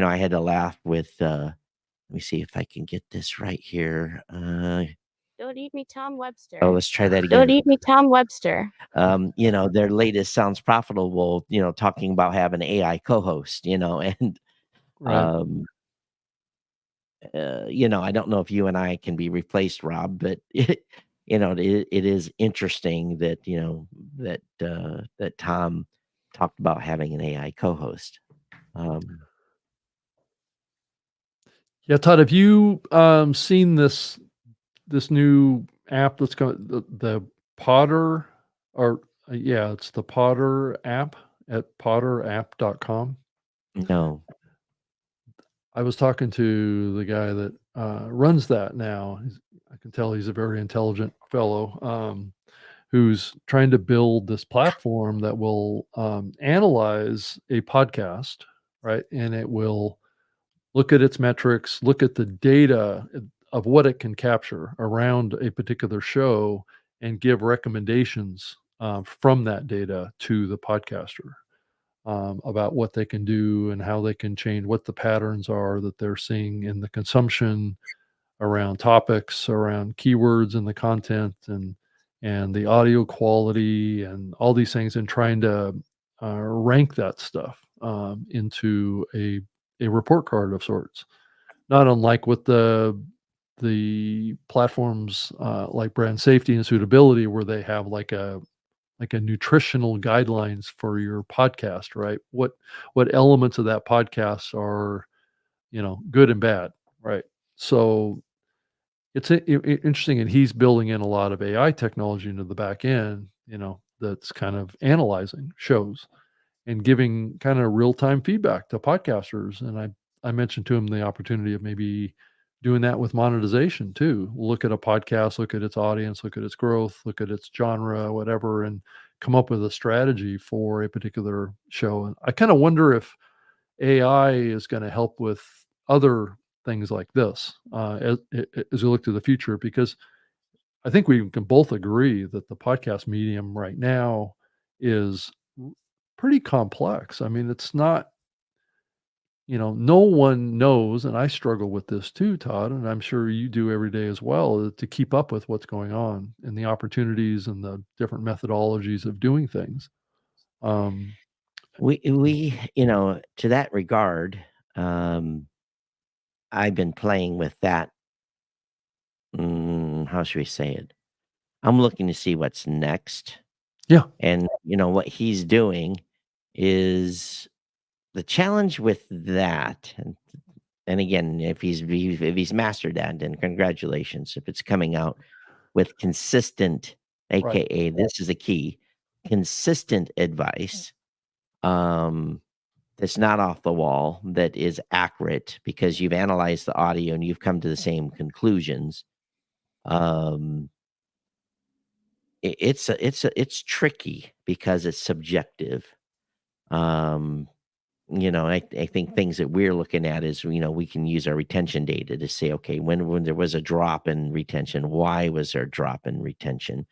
I had to laugh with. Let me see if I can get this right here. Don't eat me, Tom Webster. Oh, let's try that Don't again. eat me, Tom Webster. Their latest Sounds Profitable, talking about having an AI co-host, and Right. I don't know if you and I can be replaced, Rob, but it is interesting that that Tom talked about having an AI co-host. Yeah, Todd, have you seen this new app that's going the Potter or yeah, it's the Potter app at potterapp.com. No. I was talking to the guy that runs that now. I can tell he's a very intelligent fellow who's trying to build this platform that will analyze a podcast, right? And it will look at its metrics, look at the data of what it can capture around a particular show, and give recommendations from that data to the podcaster about what they can do and how they can change what the patterns are that they're seeing in the consumption around topics, around keywords in the content, and the audio quality and all these things, and trying to rank that stuff into a report card of sorts. Not unlike what the platforms like brand safety and suitability, where they have like a nutritional guidelines for your podcast, right? What elements of that podcast are good and bad, right? So it's interesting, and he's building in a lot of AI technology into the back end, that's kind of analyzing shows and giving kind of real time feedback to podcasters. And I mentioned to him the opportunity of maybe doing that with monetization too. Look at a podcast, look at its audience, look at its growth, look at its genre, whatever, and come up with a strategy for a particular show. And I kind of wonder if AI is going to help with other things like this as we look to the future, because I think we can both agree that the podcast medium right now is pretty complex. I mean, it's not, no one knows, and I struggle with this too, Todd, and I'm sure you do every day as well, to keep up with what's going on and the opportunities and the different methodologies of doing things. Um, To that regard, I've been playing with that. How should we say it? I'm looking to see what's next. yeah, And, what he's doing is the challenge with that. And again, if he's mastered that, then congratulations. If it's coming out with consistent, right. AKA, this is a key, consistent advice, that's not off the wall, that is accurate because you've analyzed the audio and you've come to the same conclusions. Um, it's tricky because it's subjective. Um, I think things that we're looking at is, we can use our retention data to say, okay, when there was a drop in retention, why was there a drop in retention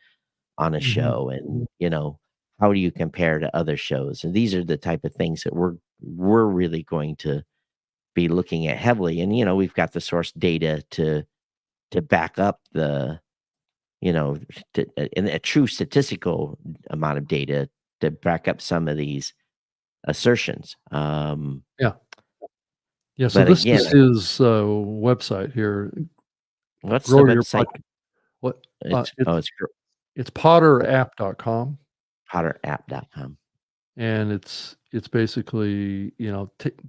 on a Mhm. show? And, how do you compare to other shows? And these are the type of things that we're really going to be looking at heavily. And, we've got the source data to back up the, you know, and a true statistical amount of data to back up some of these assertions. Yeah. Yeah, so But this again, is his website here. what's the Grow your website? what It's it's potterapp.com, potterapp.com. and it's basically,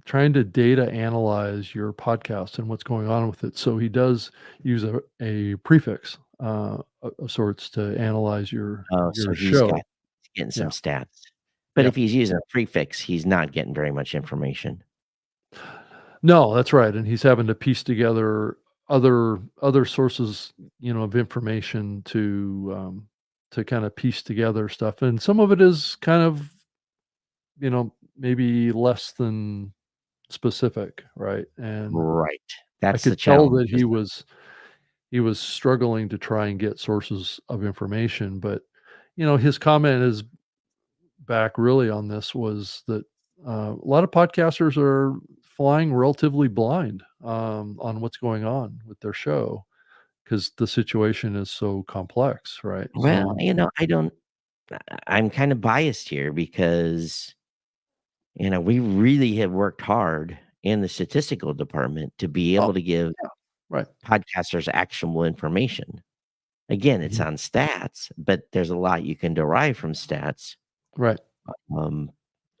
trying to data analyze your podcast and what's going on with it. So he does use a prefix of sorts to analyze your Oh, so he's show. getting some Yeah. stats. But Yeah. if he's using a prefix, he's not getting very much information. No, that's right, and he's having to piece together other sources, of information to kind of piece together stuff, and some of it is kind of, maybe less than specific, right? And Right. I That's the could tell challenge. that he was struggling to try and get sources of information, but, his comment is back really on this was that a lot of podcasters are flying relatively blind on what's going on with their show because the situation is so complex, right? Well, So, I don't. I'm kind of biased here because we really have worked hard in the statistical department to be oh, able to give yeah, right. podcasters actionable information. Again, it's Mhm. on stats, but there's a lot you can derive from stats. Right. Um,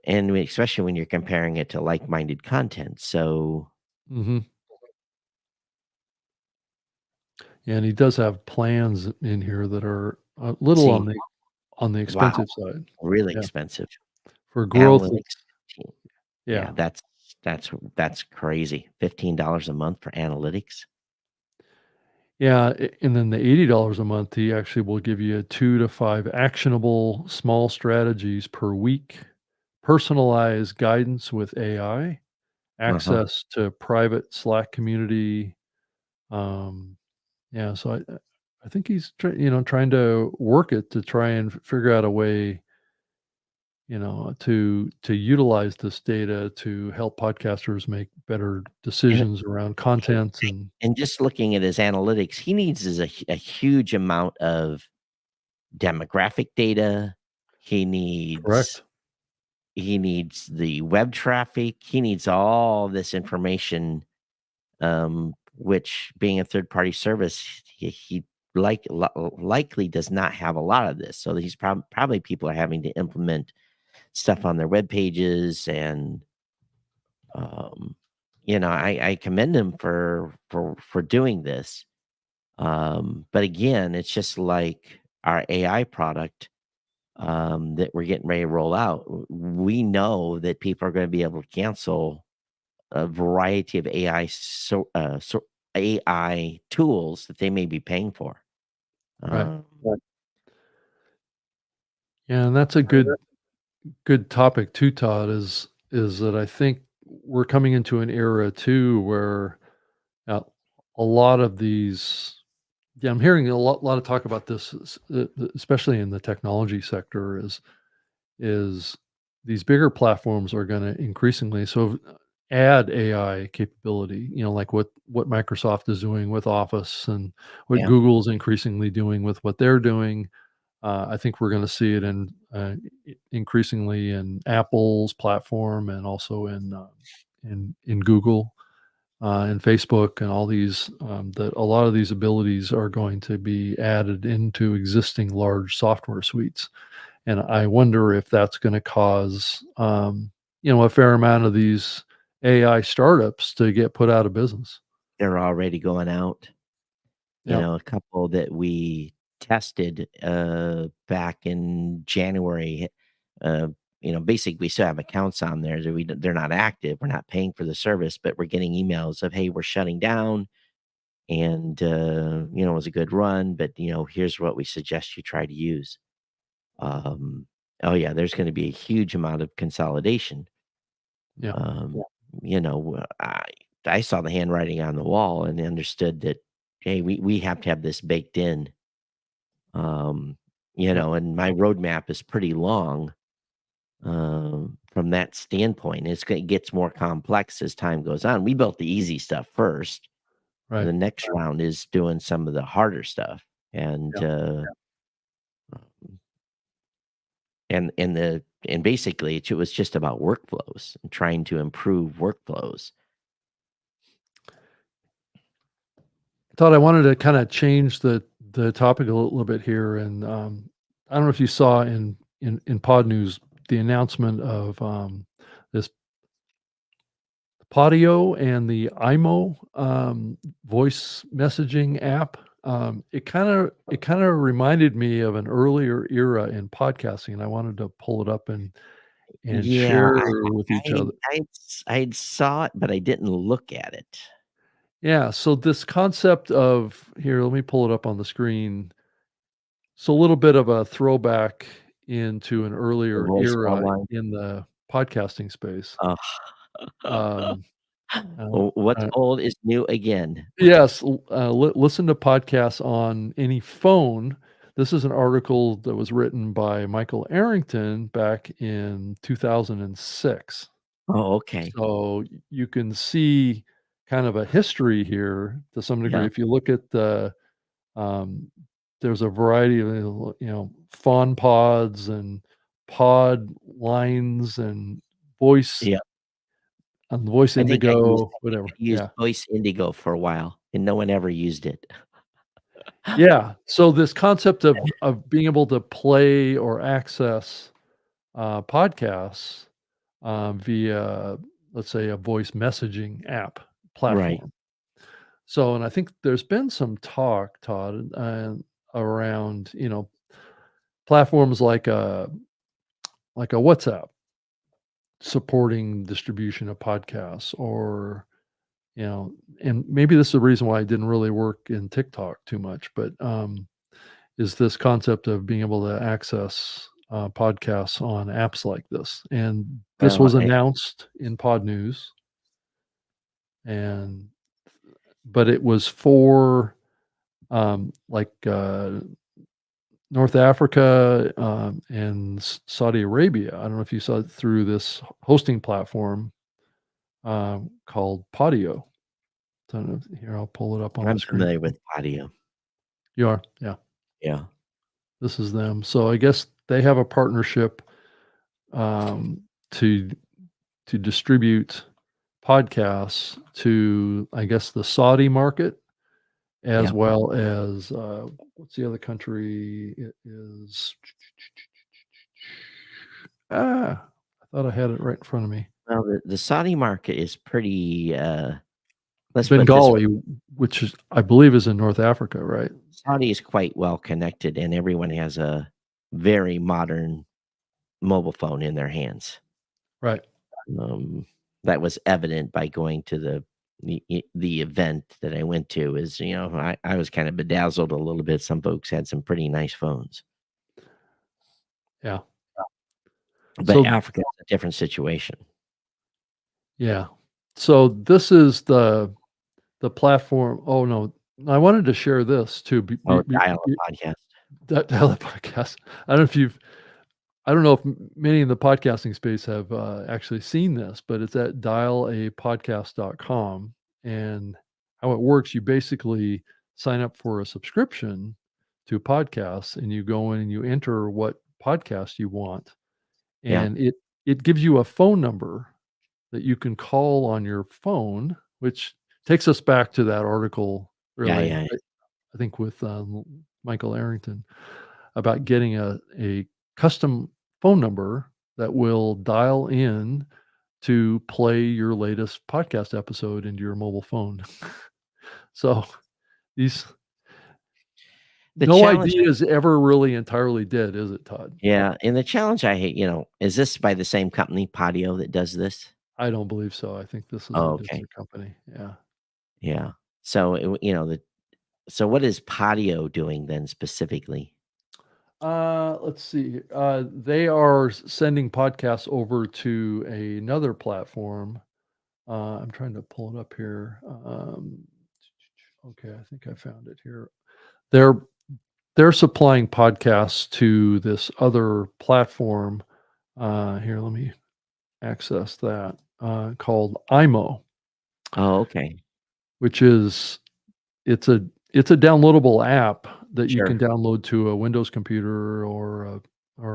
and especially when you're comparing it to like-minded content. So, Hmm. Yeah, and he does have plans in here that are a little see, on the wow, expensive side. really Yeah, expensive. for growth, Analytics, it's 15 yeah. yeah, that's crazy. $15 a month for analytics. Yeah, and then the $80 a month, he actually will give you 2 to 5 actionable small strategies per week, personalized guidance with AI, Uh-huh. access to private Slack community. Um, yeah, so I think he's trying to work it to try and figure out a way, to utilize this data to help podcasters make better And decisions around content and and just looking at his analytics, he needs is a huge amount of demographic data. He needs correct. he needs the web traffic. He needs all this information, which being a third party service, he likely does not have a lot of this. So he's probably people are having to implement stuff on their web pages and um, I commend him for doing this. But again, it's just like our AI product that we're getting ready to roll out. We know that people are going to be able to cancel a variety of AI tools that they may be paying for. Right. Right. Yeah, and that's a good topic too, Todd, is that I think we're coming into an era too where uh, a lot of these yeah, I'm hearing a lot of talk about this, especially in the technology sector, is these bigger platforms are going to increasingly add AI capability, like what Microsoft is doing with Office and what Yeah, Google's increasingly doing with what they're doing. I think we're going to see it increasingly in Apple's platform and also in Google and Facebook and all these that a lot of these abilities are going to be added into existing large software suites. And I wonder if that's going to cause a fair amount of these AI startups to get put out of business. they're already going out. Yeah. A couple that we tested back in January. Uh, basically, we still have accounts on there. That they're not active. We're not paying for the service, but we're getting emails of, "Hey, we're shutting down." And it was a good run, but here's what we suggest you try to use. Um, oh yeah, there's going to be a huge amount of consolidation. Yeah. Um, I saw the handwriting on the wall and understood that hey, we have to have this baked in. Um, Yeah. and my roadmap is pretty long from that standpoint. It gets more complex as time goes on. We built the easy stuff first. Right. The next round is doing some of the harder stuff, and Yeah. and basically it was just about workflows and trying to improve workflows. Todd, I wanted to kind of change the topic a little bit here, and I don't know if you saw in Pod News the announcement of this Podeo and the Imo voice messaging app. It kind of reminded me of an earlier era in podcasting, and I wanted to pull it up and Yeah, share with each other. I saw it, but I didn't look at it. Yeah, so this concept of here, let me pull it up on the screen. So a little bit of a throwback into an The earlier voicemail era line. in the podcasting space. Oh. Um, uh, What's uh, old is new again. yes, listen to podcasts on any phone This is an article that was written by Michael Arrington back in 2006. Oh, okay. So you can see kind of a history here to some degree. Yeah. If you look at um, there's a variety of, fawn pods and pod lines and voice Yeah. voice I think I indigo, whatever. used Yeah. Voice Indigo for a while, and no one ever used it. Yeah. So this concept of being able to play or access podcasts via, let's say, a voice messaging app Right. platform. So, and I think there's been some talk, Todd, around platforms like a WhatsApp supporting distribution of podcasts, or and maybe this is the reason why it didn't really work in TikTok too much, but is this concept of being able to access podcasts on apps like this. And this Well, was announced in Pod News, and but it was for like North Africa and Saudi Arabia. I don't know if you saw it through this hosting platform called Podeo. Don't know here, I'll pull it up on the I'm screen. familiar with Podeo. You are? Yeah. Yeah. This is them. So I guess they have a partnership um, to distribute podcasts to, I guess, the Saudi market, as Yeah. well as what's the other country? It is I thought I had it right in front of me. Well, the Saudi market is pretty, let's put it this way, Bengali, which is, I believe, is in North Africa, right? Saudi is quite well connected, and everyone has a very modern mobile phone in their hands. Right. Um, that was evident by going to the event that I went to. Is I was kind of bedazzled a little bit. Some folks had some pretty nice phones, Yeah. but So Africa is a different situation. yeah. So this is the platform. Oh no, I wanted to share this too. Oh, dial a podcast. That podcast. I don't know if you've. I don't know if many in the podcasting space have actually seen this, but it's at dialapodcast.com. And how it works, you basically sign up for a subscription to podcasts, and you go in and you enter what podcast you want. Yeah. And it gives you a phone number that you can call on your phone, which takes us back to that article, Yeah, really, yeah, I think with Michael Arrington, about getting a custom phone number that will dial in to play your latest podcast episode into your mobile phone. So these The no challenge, idea is ever really entirely dead, is it, Todd? yeah, and the challenge I hate, is this by the same company, Podeo, that does this? I don't believe so. I think this is Oh, a okay. different company. Yeah. Yeah. So, so what is Podeo doing then specifically? Let's see. They are sending podcasts over to another platform. I'm trying to pull it up here. Okay, I think I found it here. They're they're supplying podcasts to this other platform. Here, let me access that. Called Imo, Oh, okay. which is it's a it's a downloadable app that you can Sure. download to a Windows computer or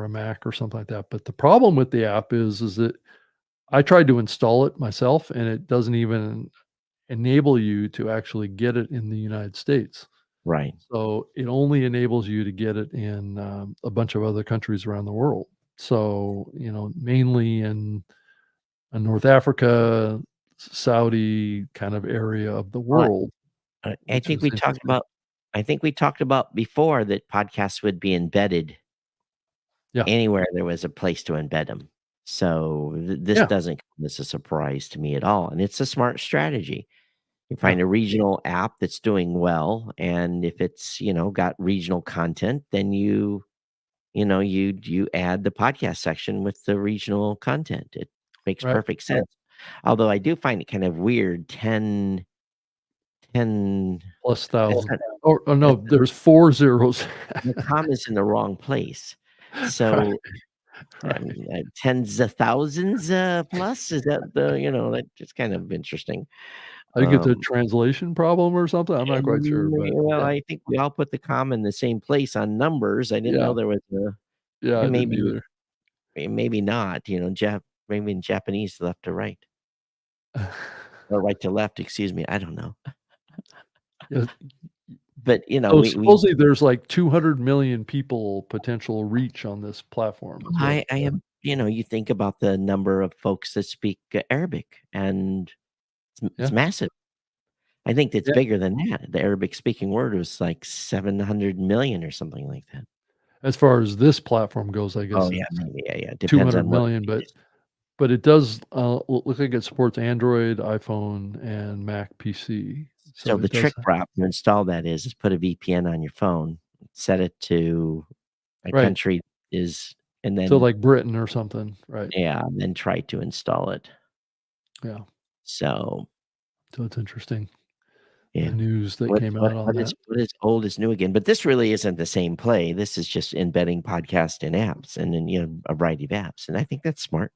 a Mac or something like that. But the problem with the app is that I tried to install it myself, and it doesn't even enable you to actually get it in the United States. Right. So it only enables you to get it in a bunch of other countries around the world. So mainly in North Africa, Saudi kind of area of the Well, world, I which think is we talked interesting. about before that podcasts would be embedded Yeah, anywhere there was a place to embed them. So this yeah, doesn't come as a surprise to me at all, and it's a smart strategy. You yeah, find a regional app that's doing well, and if it's, got regional content, then you add the podcast section with the regional content. It makes right. perfect sense. Although I do find it kind of weird, 10 plus that's thousand. not Oh no, that's there's 4 zeros. the comma's in the wrong place. Right, So, right. tens of thousands, plus? Is that that's just kind of interesting. I think it's a Um, translation problem or something, I'm not quite sure, but well, yeah. I think we all put the comma in the same place on numbers. I didn't know Yeah, there was a yeah, I and didn't maybe either. maybe not, maybe in Japanese left to right or right to left, excuse me, I don't know. Yeah, But, so we supposedly there's like 200,000,000 people potential reach on this platform is what I am you think about the number of folks that speak, Arabic, and it's yeah, massive. I think it's yeah. bigger than that. The Arabic speaking word was like 700,000,000 or something like that. As far as this platform goes, I Oh, guess yeah, it's maybe, yeah, it depends on what 200,000,000, but it does, look like it supports Android, iPhone, and Mac PC, so so the it does trick route to install that is put a VPN on your phone, set it to a right, country is and so then like Britain or something, right, yeah, then try to install it. yeah, So, so it's interesting, the yeah. news that What came what out on what is that. what is old is new again, but this really isn't the same play. This is just embedding podcast in apps and then, a variety of apps, and I think that's smart.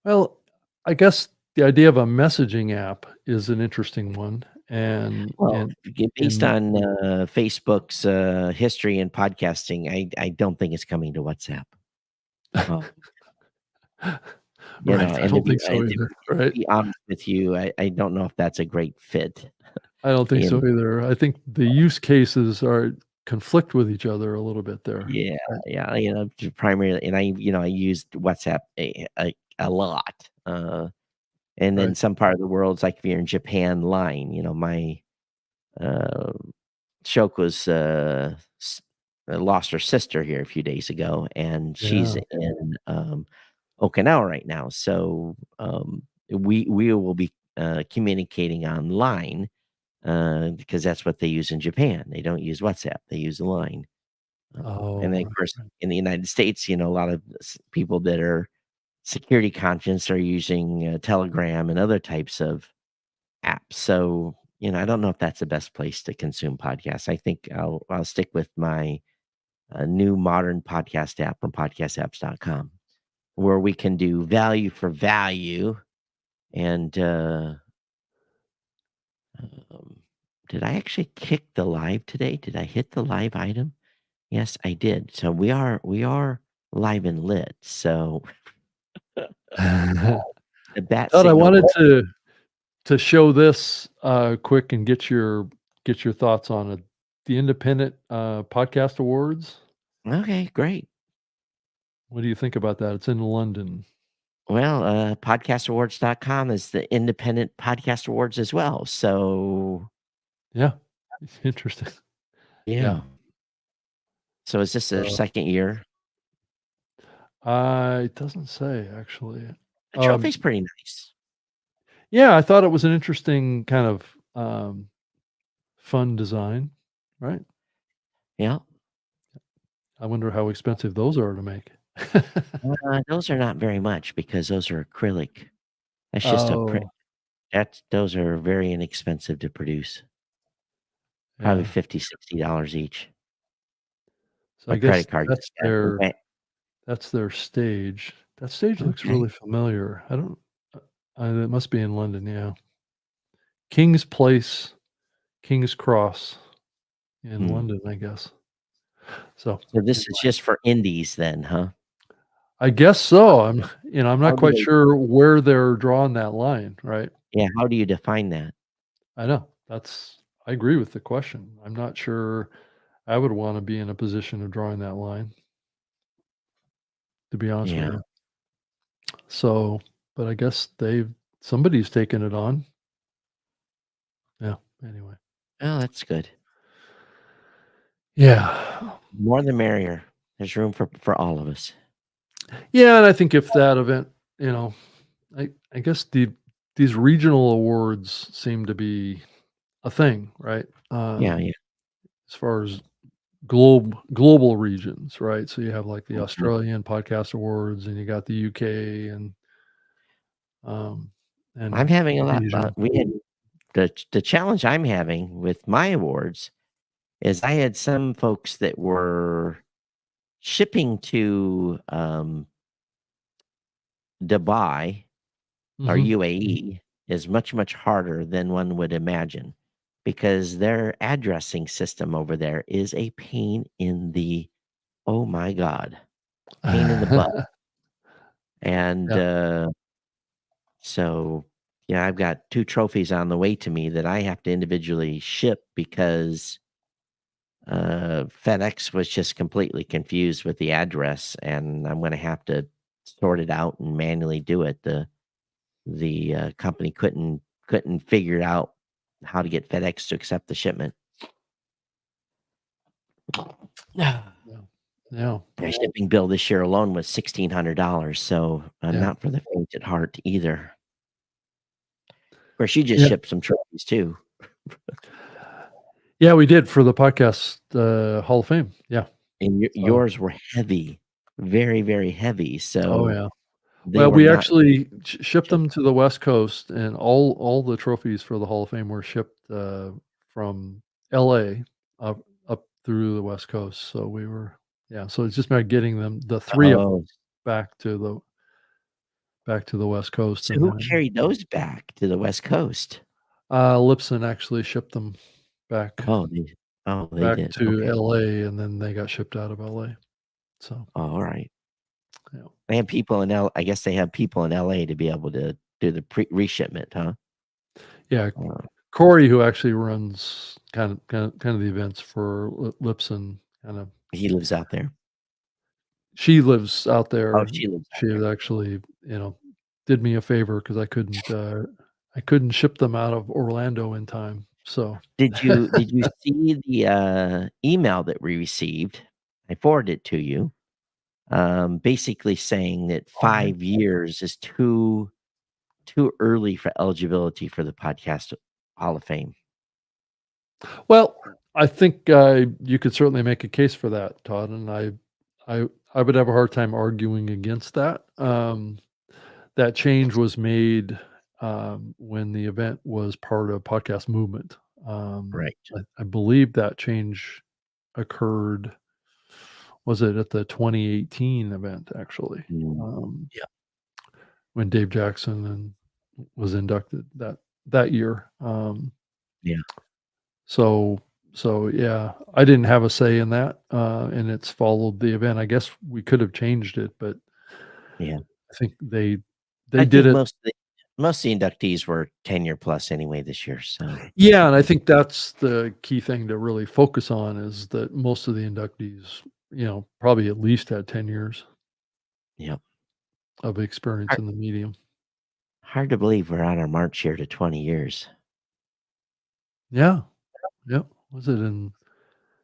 Well, I guess the idea of a messaging app is an interesting one, and Well, and based and on, Facebook's, history in podcasting, I don't think it's coming to WhatsApp. Uh, right, I and to don't be think so either, right? honest with you, I don't know if that's a great fit. I don't think You so know either. I think the use cases are conflict with each other a little bit there, Yeah, right, yeah, to primarily and I used WhatsApp a lot, and then right, some part of the world's like if you're in Japan, Line, my, uh, Shoko's, lost her sister here a few days ago, and she's yeah, in, Okinawa right now, so, we will be, communicating online, because that's what they use in Japan. They don't use WhatsApp, they use Line. And then, oh, of course, in the United States, a lot of people that are security conscious are using Telegram and other types of apps. So, I don't know if that's the best place to consume podcasts. I think I'll stick with my new modern podcast app from podcastapps.com, where we can do value for value. And um, did I actually kick the live today? Did I hit the live item? Yes, I did. So we are live and lit. So right. the bat Todd, I signal wanted works. to show this, quick and get your thoughts on it. The Independent, Podcast Awards, Okay, great. what do you think about that? It's in London. Well, podcastawards.com is the independent podcast awards as well. So Yeah, it's interesting. Yeah, yeah. So is this their so, second year? it doesn't say actually. The Um, trophy's pretty nice. yeah, I thought it was an interesting kind of, fun design, right? Yeah. I wonder how expensive those are to make. Those are not very much because those are acrylic. That's just a print. Oh, Those are very inexpensive to produce. Probably yeah. 50, $60 each. So My I guess credit card that's yeah, that's their stage. That stage looks okay. really familiar. I don't it must be in London, yeah. King's Place, King's Cross in Hmm. London, I guess. So, So this is anyway. just for indies then, huh? I guess so. I'm How not do quite they sure where they're drawing that line, right? yeah, how do you define that? I know. I agree with the question. I'm not sure I would wanna be in a position of drawing that line, to be honest with Yeah. you. So, but I guess somebody's taken it on. Yeah, anyway. Oh, that's good. Yeah. More the merrier. There's room for all of us. Yeah, and I think if that event, you know, I guess these regional awards seem to be a thing, right? Yeah, yeah. As far as global regions, right? So you have like the Mhm. Australian Podcast Awards, and you got the UK um, I'm and having a lot Asia. we had the challenge I'm having with my awards is I had some folks that were shipping to Dubai or Mhm. UAE is much, much harder than one would imagine because their addressing system over there is a pain in the, oh my God, pain in the butt. And Yeah. so, yeah, I've got 2 trophies on the way to me that I have to individually ship because FedEx was just completely confused with the address, and I'm gonna have to sort it out and manually do it. The company couldn't figure out how to get FedEx to accept the shipment. Yeah. Yeah. Yeah. My shipping bill this year alone was $1,600, so Yeah. not for the faint at heart either. Of course, you just Yeah. shipped some trophies too. Yeah, we did for the podcast, Hall of Fame. Yeah. And So yours were heavy, very, very heavy, oh, so yeah. they Well, were we not actually shipped shipped. them to the West Coast, and all the trophies for the Hall of Fame were shipped, from LA up through the West Coast, so we were yeah, so it's just about getting them the 3 of Oh, them back to the West Coast, so and who then, carried those back to the West Coast? Lipson actually shipped them back Oh, they back did, to okay. LA, and then they got shipped out of LA, so, Oh, alright. yeah. They have people in I guess they have people in LA to be able to do the reshipment, huh? Yeah, Uh, Corey, who actually runs kind of the events for Lipson, kinda he lives out there. she lives out Oh, there. she lives out She there. had actually, did me a favor because I couldn't ship them out of Orlando in time, so Did you see the, email that we received? I forwarded it to you, basically saying that Oh, man. 5 years is too early for eligibility for the Podcast Hall of Fame. Well, I think, you could certainly make a case for that, Todd, and I would have a hard time arguing against that. That change was made, when the event was part of Podcast Movement. Right. I believe that change occurred was it at the 2018 event, actually, Mm, um, yeah, when Dave Jackson was inducted that year, yeah, so yeah, I didn't have a say in that, and it's followed the event. I guess we could have changed it, but yeah. I think they I did think it. most of the inductees were 10-year plus anyway this year, so Yeah, and I think that's the key thing to really focus on is that most of the inductees, probably at least had 10 years yep. of experience Hard in the medium. hard to believe we're on our march here to 20 years. Yeah, yeah. Was it in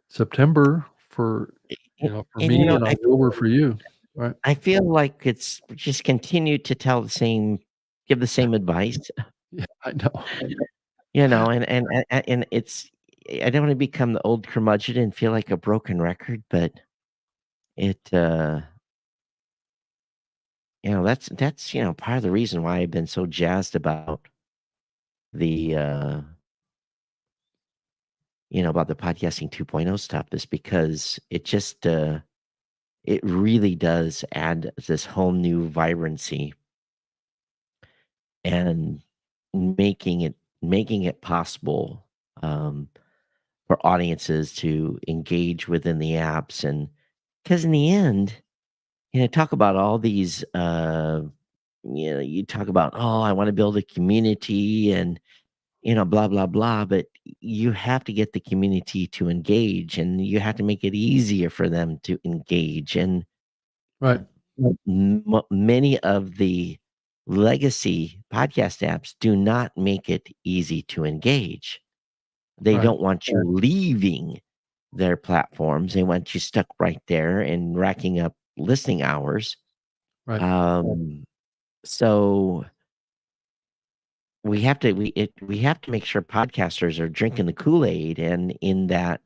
September for And, me and October for you, right? I feel like it's just continue to give the same advice, Yeah, I know. and it's I don't wanna become the old curmudgeon and feel like a broken record, but it, that's part of the reason why I've been so jazzed about the, about the podcasting 2.0 stuff is because it really does add this whole new vibrancy and making it possible, um, for audiences to engage within the apps and because in the end, talk about all these, you talk about, "Oh, I wanna build a community," and, blah, blah, blah, but you have to get the community to engage, and you have to make it easier for them to engage, and Right, many of the legacy podcast apps do not make it easy to engage. They right, don't want you leaving their platforms. They want you stuck right there and racking up listening hours. right. So we have to make sure podcasters are drinking the Kool-Aid and in that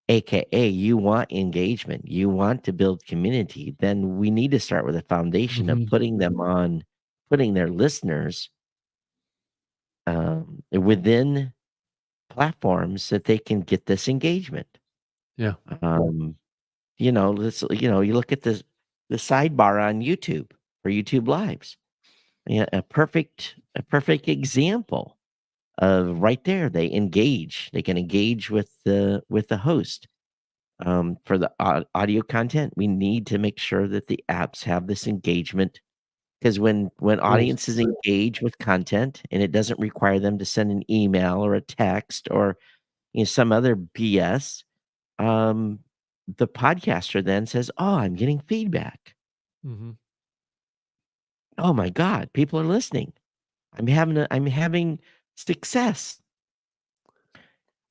AKA you want engagement, you want to build community, then we need to start with a foundation of Mhm. putting their listeners within platforms that they can get this engagement. Yeah. You look at the sidebar on YouTube or YouTube Lives. Yeah, a perfect example of right there. They can engage with the host. For the audio content, we need to make sure that the apps have this engagement, because when Rules. audiences engage with content and it doesn't require them to send an email or a text or some other BS, the podcaster then says, "Oh, I'm getting feedback. Hmm. Oh my God, people are listening. I'm having success."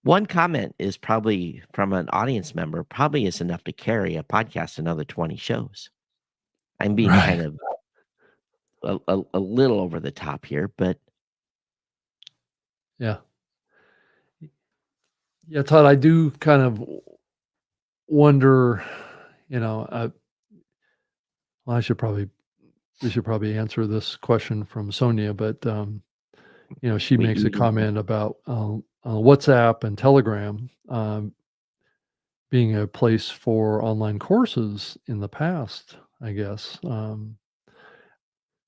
One comment is probably from an audience member, probably is enough to carry a podcast another 20 shows. I'm being Right. kind of a little over the top here, but Yeah. Yeah, Todd, I do kind of wonder, well, we should probably answer this question from Sonia, but she we makes a we comment about WhatsApp and Telegram being a place for online courses in the past, I guess.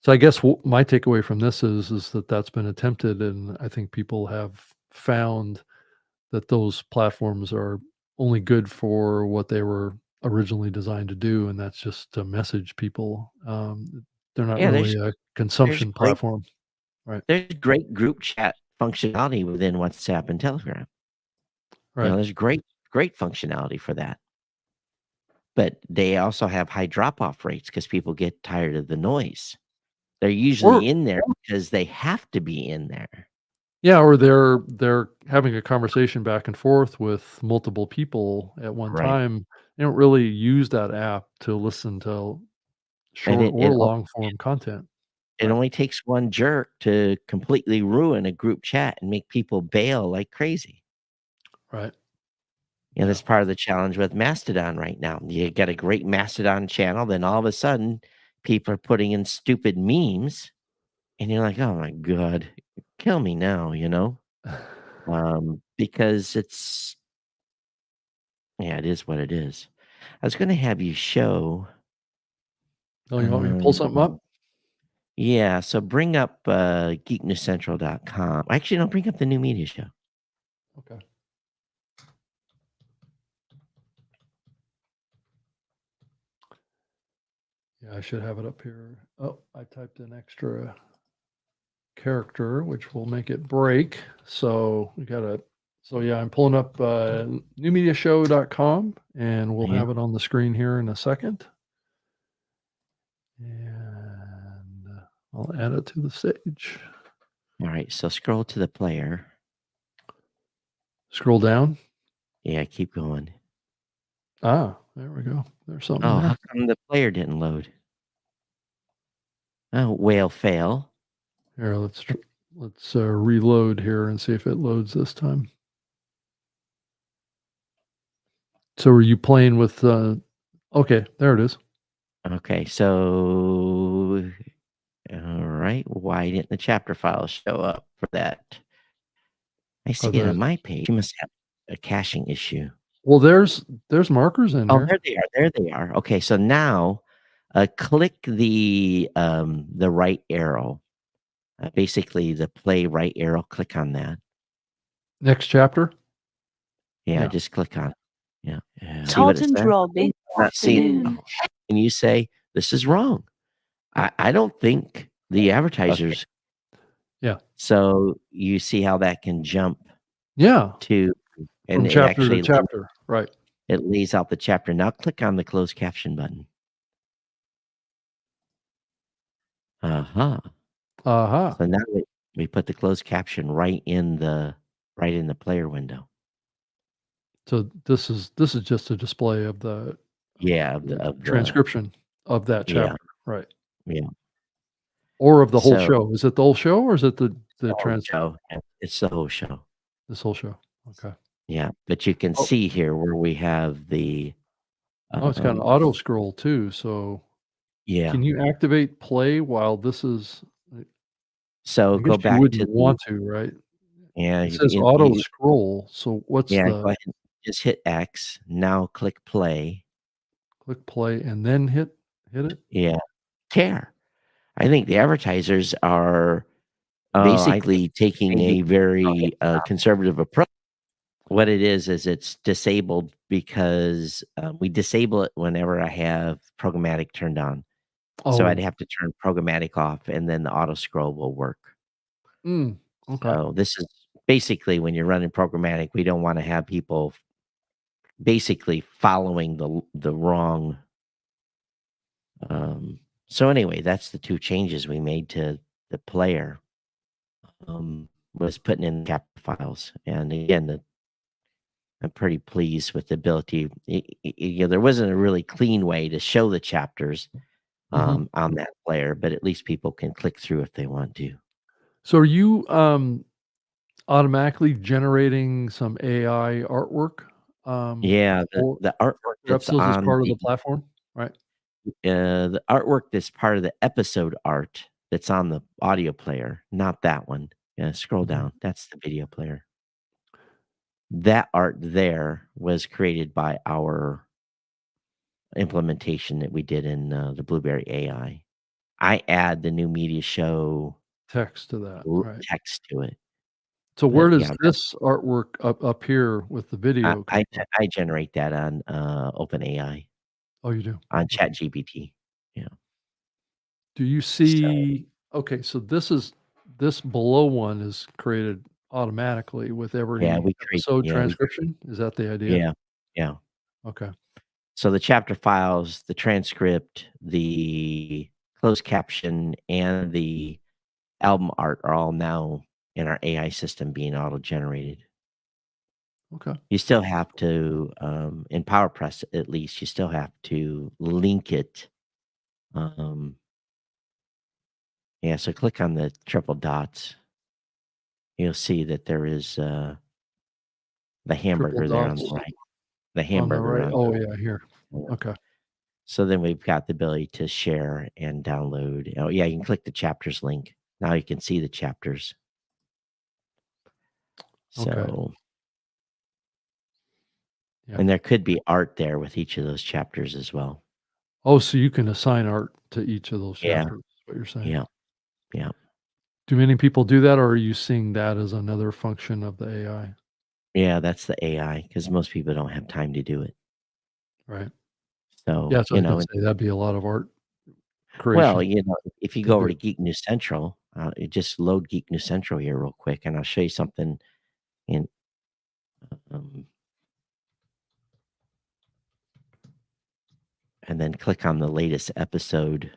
So I guess my takeaway from this is that that's been attempted, and I think people have found that those platforms are only good for what they were originally designed to do, and that's just to message people. They're not yeah, really a there's consumption great platform, right? there's great group chat functionality within WhatsApp and Telegram. Right. There's great functionality for that. But they also have high drop-off rates because people get tired of the noise. They're Or usually in there because they have to be in there. yeah, or they're having a conversation back and forth with multiple people at one Right. time. They don't really use that app to listen to And short or long form content. it Right. only takes one jerk to completely ruin a group chat and make people bail like crazy. Right. That's part of the challenge with Mastodon right now. You got a great Mastodon channel, then all of a sudden people are putting in stupid memes, and you're like, "Oh my god, kill me now." Because it is what it is. I was gonna have you show, Oh, you want me to pull um something up? yeah, so bring up, geeknewscentral.com. Actually, no, bring up the new media show. Okay. Yeah, I should have it up here. Oh, I typed an extra character, which will make it break. So yeah, I'm pulling up newmediashow.com, and we'll Yeah. have it on the screen here in a second. And I'll add it to the stage. Alright, so scroll to the player. Scroll down. Yeah, keep going. There we go. There's something Oh, there. how come the player didn't load? Oh, whale fail. Here, let's reload here and see if it loads this time. So are you playing with okay, there it is. Okay, so alright, why didn't the chapter files show up for that? I see Oh, it on my page. You must have a caching issue. well, there's markers in Oh, here. there they are. Okay, so now, click the right arrow, basically the play right arrow, click on that. Next chapter. Yeah, Yeah. just click on it. Yeah, see what Todd it and says? Rob in the Not seeing afternoon. and you say, "This is wrong." I don't think the advertisers Yeah. so you see how that can jump Yeah. to and From it chapter to actually chapter. Right. it lays out the chapter. Now click on the closed caption button. Uh-huh. Uh-huh. So now we put the closed caption right in the player window. So this is just a display of the Yeah, of the transcription of that yeah, chapter. Right. yeah. Or of the whole So show. Is it the whole show, or is it the whole show. Yeah, it's the whole show. this whole show? Okay. Yeah, but you can Oh, see here where we have the it's got an um auto scroll too. So yeah. can you activate play while this is So I guess go you back to wouldn't the want to, right? yeah, It says auto scroll, so what's yeah, the go ahead and just hit X. Now click play. click play and then hit it? Yeah. Care. I think the advertisers are basically taking a very conservative approach. What it is it's disabled because we disable it whenever I have programmatic turned on. So I'd Oh, have to turn programmatic off and then the auto scroll will work. okay. So this is basically when you're running programmatic, we don't want to have people basically following the wrong. So anyway, that's the two changes we made to the player. Was putting in chapter files, and again, I'm pretty pleased with the ability. There wasn't a really clean way to show the chapters Mhm. on that player, but at least people can click through if they want to. So are you, automatically generating some AI artwork, Yeah, for the artwork your that's episodes as on part of the platform? Right? the artwork that's part of the episode art that's on the audio player, not that one. Yeah, scroll Mhm. down. That's the video player. That art there was created by our implementation that we did in the Blueberry AI. I add the new media show Text to that, right. text to it. So where But does yeah, this artwork up here with the video come from? I generate that on OpenAI Oh, you do? on Okay. ChatGPT. Yeah. Do you So see okay, so this below one is created automatically with yeah, every episode we transcription? Is that the idea? yeah, yeah. Okay. So the chapter files, the transcript, the closed caption, and the album art are all now in our AI system being auto generated. Okay. You still have to, in PowerPress at least, you still have to link it. Um, yeah, so click on the triple dots. You'll see that there is the Triple hamburger there on the dots right. The on the hamburger right. on Oh, yeah, here. the Okay. so then we've got the ability to share and download. Oh, yeah, you can click the chapters link. Now you can see the chapters. Okay. So, Yeah. and there could be art there with each of those chapters as well. Oh, so you can assign art to each of those Yeah, chapters, is what you're saying. yeah, yeah. Do many people do that, or are you seeing that as another function of the AI? Yeah, that's the AI because most people don't have time to do it. Right. So, Yeah, so I was gonna say that'd be a lot of art well, creation if you to go over do. to Geek News Central, you just load Geek News Central here real quick, and I'll show you something in, um, and then click on the latest episode.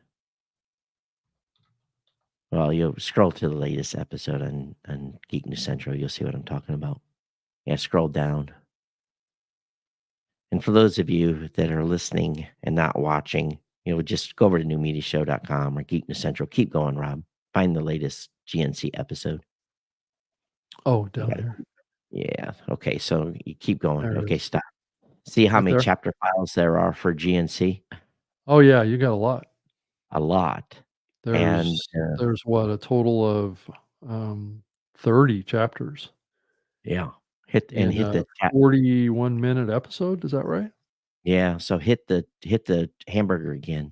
Well, you'll scroll to the latest episode on Geek News Central. You'll see what I'm talking about. Yeah, scroll down. And for those of you that are listening and not watching, just go over to newmediashow.com or Geek News Central. Keep going, Rob. Find the latest GNC episode. Oh, You down got here. Yeah. Okay. So you keep going. There it Okay. is. Stop. See how Right many there. chapter files there are for GNC? Oh, yeah, you got a lot. A lot. And There's what, a total of, 30 chapters yeah, in hit a the chat. 41-minute episode, is that right? Yeah. So hit the hamburger again,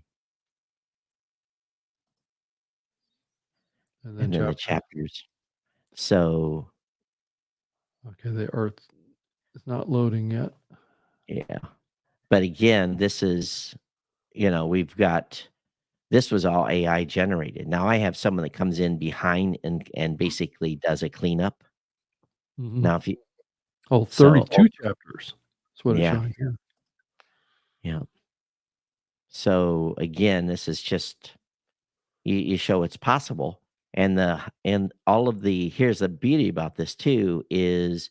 And then and then the chapter chapters. So okay, the earth is not loading yet. yeah. But again, this is we've got this was all AI generated. Now I have someone that comes in behind and basically does a cleanup. Mhm. Now if you Oh, so 32 chapters. That's what it's yeah, showing here. yeah. So again, this is just you show it's possible. And all of the here's the beauty about this too is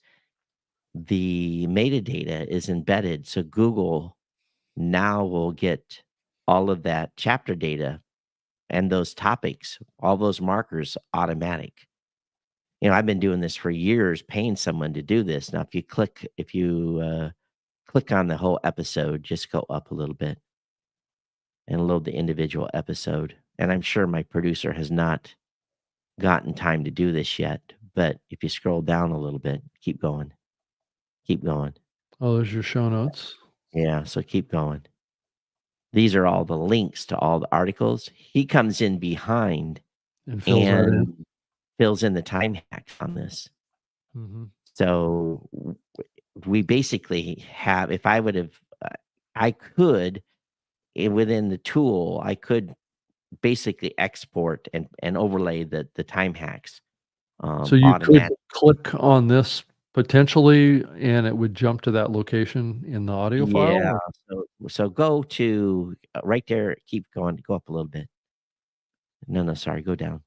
the metadata is embedded. So Google now will get all of that chapter data and those topics, all those markers automatic. I've been doing this for years, paying someone to do this. Now, if you click on the whole episode, just go up a little bit and load the individual episode. And I'm sure my producer has not gotten time to do this yet. But if you scroll down a little bit, keep going. Keep going. Oh, there's your show notes. Yeah, so keep going. These are all the links to all the articles. He comes in behind And fills that in. and fills in the time hacks on this. Mhm. So we basically have, if I would have, I could, within the tool, I could basically export and overlay the time hacks So you could automatic. click on this potentially, and it would jump to that location in the audio file? Yeah. Or So go to right there. Keep going. Go up a little bit. No, sorry. Go down.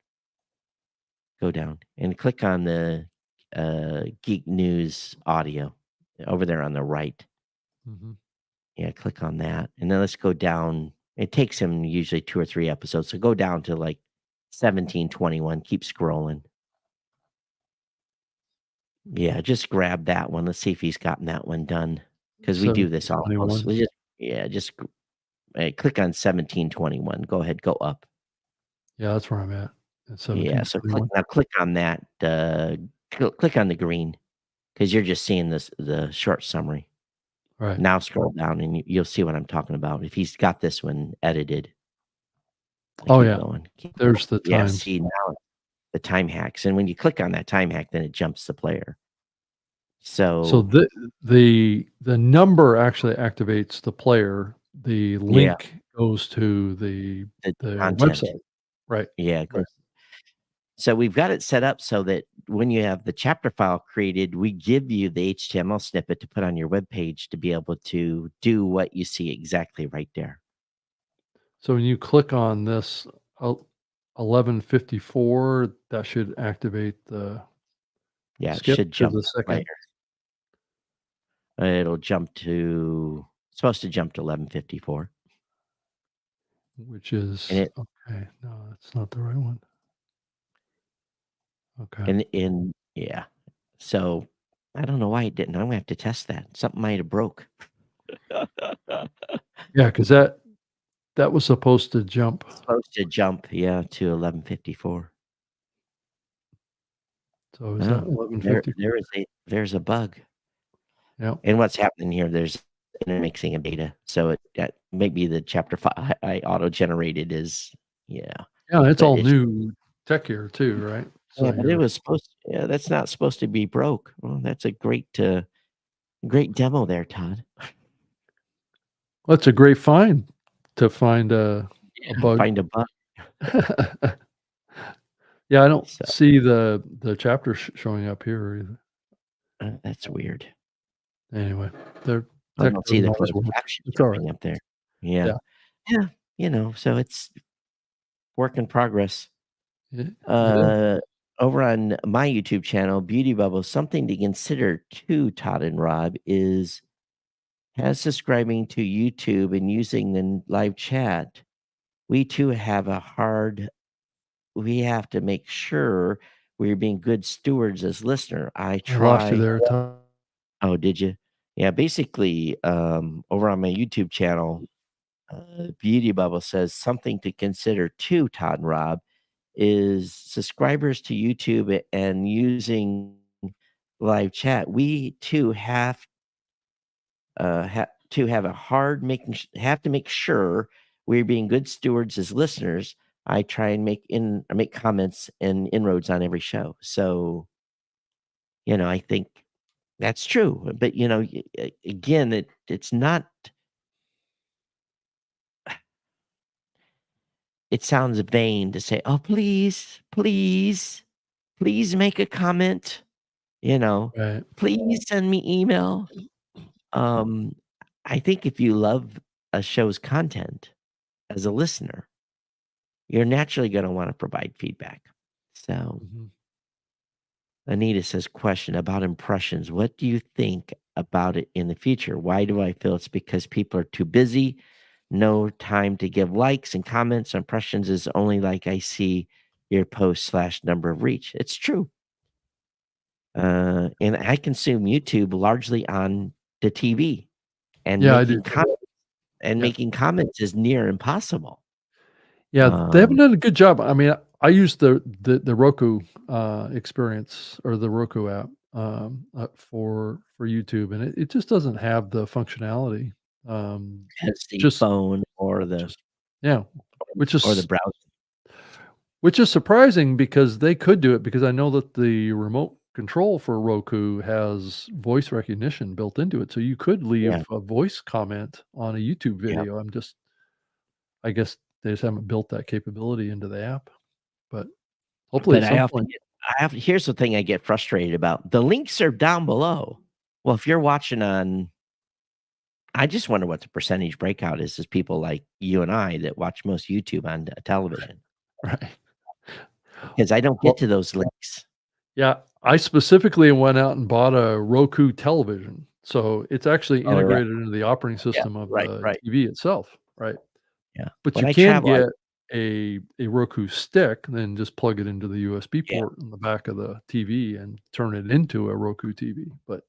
Go down and click on the Geek News audio over there on the right. Mhm. Yeah, click on that. And then let's go down. It takes him usually 2 or 3 episodes. So go down to like 1721. Keep scrolling. Yeah, just grab that one. Let's see if he's gotten that one done. Because we do this almost. 1721. Just click on 1721. Go ahead, go up. Yeah, that's where I'm at. At Yeah, so 1721. click on that. Click on the green because you're just seeing the short summary. Right. Now scroll down and you'll see what I'm talking about. If he's got this one edited. Oh, Keep yeah. going. There's the Yeah, times. see now the time hacks. And when you click on that time hack, then it jumps the player. So So the number actually activates the player. The yeah, link goes to the content. website. Right. Yeah, it goes. Right. So we've got it set up so that when you have the chapter file created, we give you the HTML snippet to put on your web page to be able to do what you see exactly right there. So when you click on this 1154, that should activate the Yeah, it skip should to jump the the second, player. It'll jump to supposed to jump to 1154. which And is it okay. No, that's not the right one. Okay. and yeah. So I don't know why it didn't. I'm gonna have to test that. Something might have broke. Yeah, because that was supposed to jump. Supposed to jump, yeah, to 1154. So is that Oh, 1150? there's a bug. Yeah. And what's happening here, there's intermixing a beta. So that maybe the chapter 5 I auto-generated is yeah. Yeah, it's But all it's new tech here too, right? So yeah, but it you're was that's not supposed to be broke. Well, that's a great demo there, Todd. that's a great find to find a bug. Find a bug. Yeah, I don't So see the chapter showing up here either. that's weird. Anyway, their I tech don't see doesn't the always closed work. caption It's all right. jumping up there. Yeah. Yeah. Yeah, so it's work in progress. It is. Over on my YouTube channel, Beauty Bubble, something to consider too, Todd and Rob, is has subscribing to YouTube and using the live chat. We too have we have to make sure we're being good stewards as listener. I I lost you try. there, Tom. Oh, did you? Yeah, basically, over on my YouTube channel, Beauty Bubble says something to consider too, Todd and Rob, is subscribers to YouTube and using live chat. We too have to have a hard have to make sure we're being good stewards as listeners. I try and make comments and inroads on every show. So, I think that's true. But again, it's not. It sounds vain to say, "Oh, please, please, please make a comment." Right. Please send me email. Um, I think if you love a show's content as a listener, you're naturally going to want to provide feedback. So Mhm. Anita says, question about impressions. What do you think about it in the future? Why do I feel it's because people are too busy? No time to give likes and comments. Impressions is only like I see your post / number of reach. It's true. And I consume YouTube largely on the TV and Yeah, I do too. making comments is near impossible. Yeah, they haven't Um, done a good job. I mean, I use the Roku experience or the Roku app for YouTube, and it just doesn't have the functionality. Has the Just phone or the just yeah, which or the is browser. which is surprising because they could do it because I know that the remote control for Roku has voice recognition built into it, so you could Yeah, leave a voice comment on a YouTube yeah. video. I guess they just haven't built that capability into the app, but hopefully But at some point. here's the thing I get frustrated about. The links are down below. Well, if you're watching on I just wonder what the percentage breakout is people like you and I that watch most YouTube on television, Right. because I don't get Well, to those links. yeah, I specifically went out and bought a Roku television, so it's actually Oh, yeah, integrated into the operating yeah, system of right, the right, TV itself, right? yeah. But When you I can travel, get a Roku stick, then just plug it into the USB yeah, port in the back of the TV and turn it into a Roku TV, but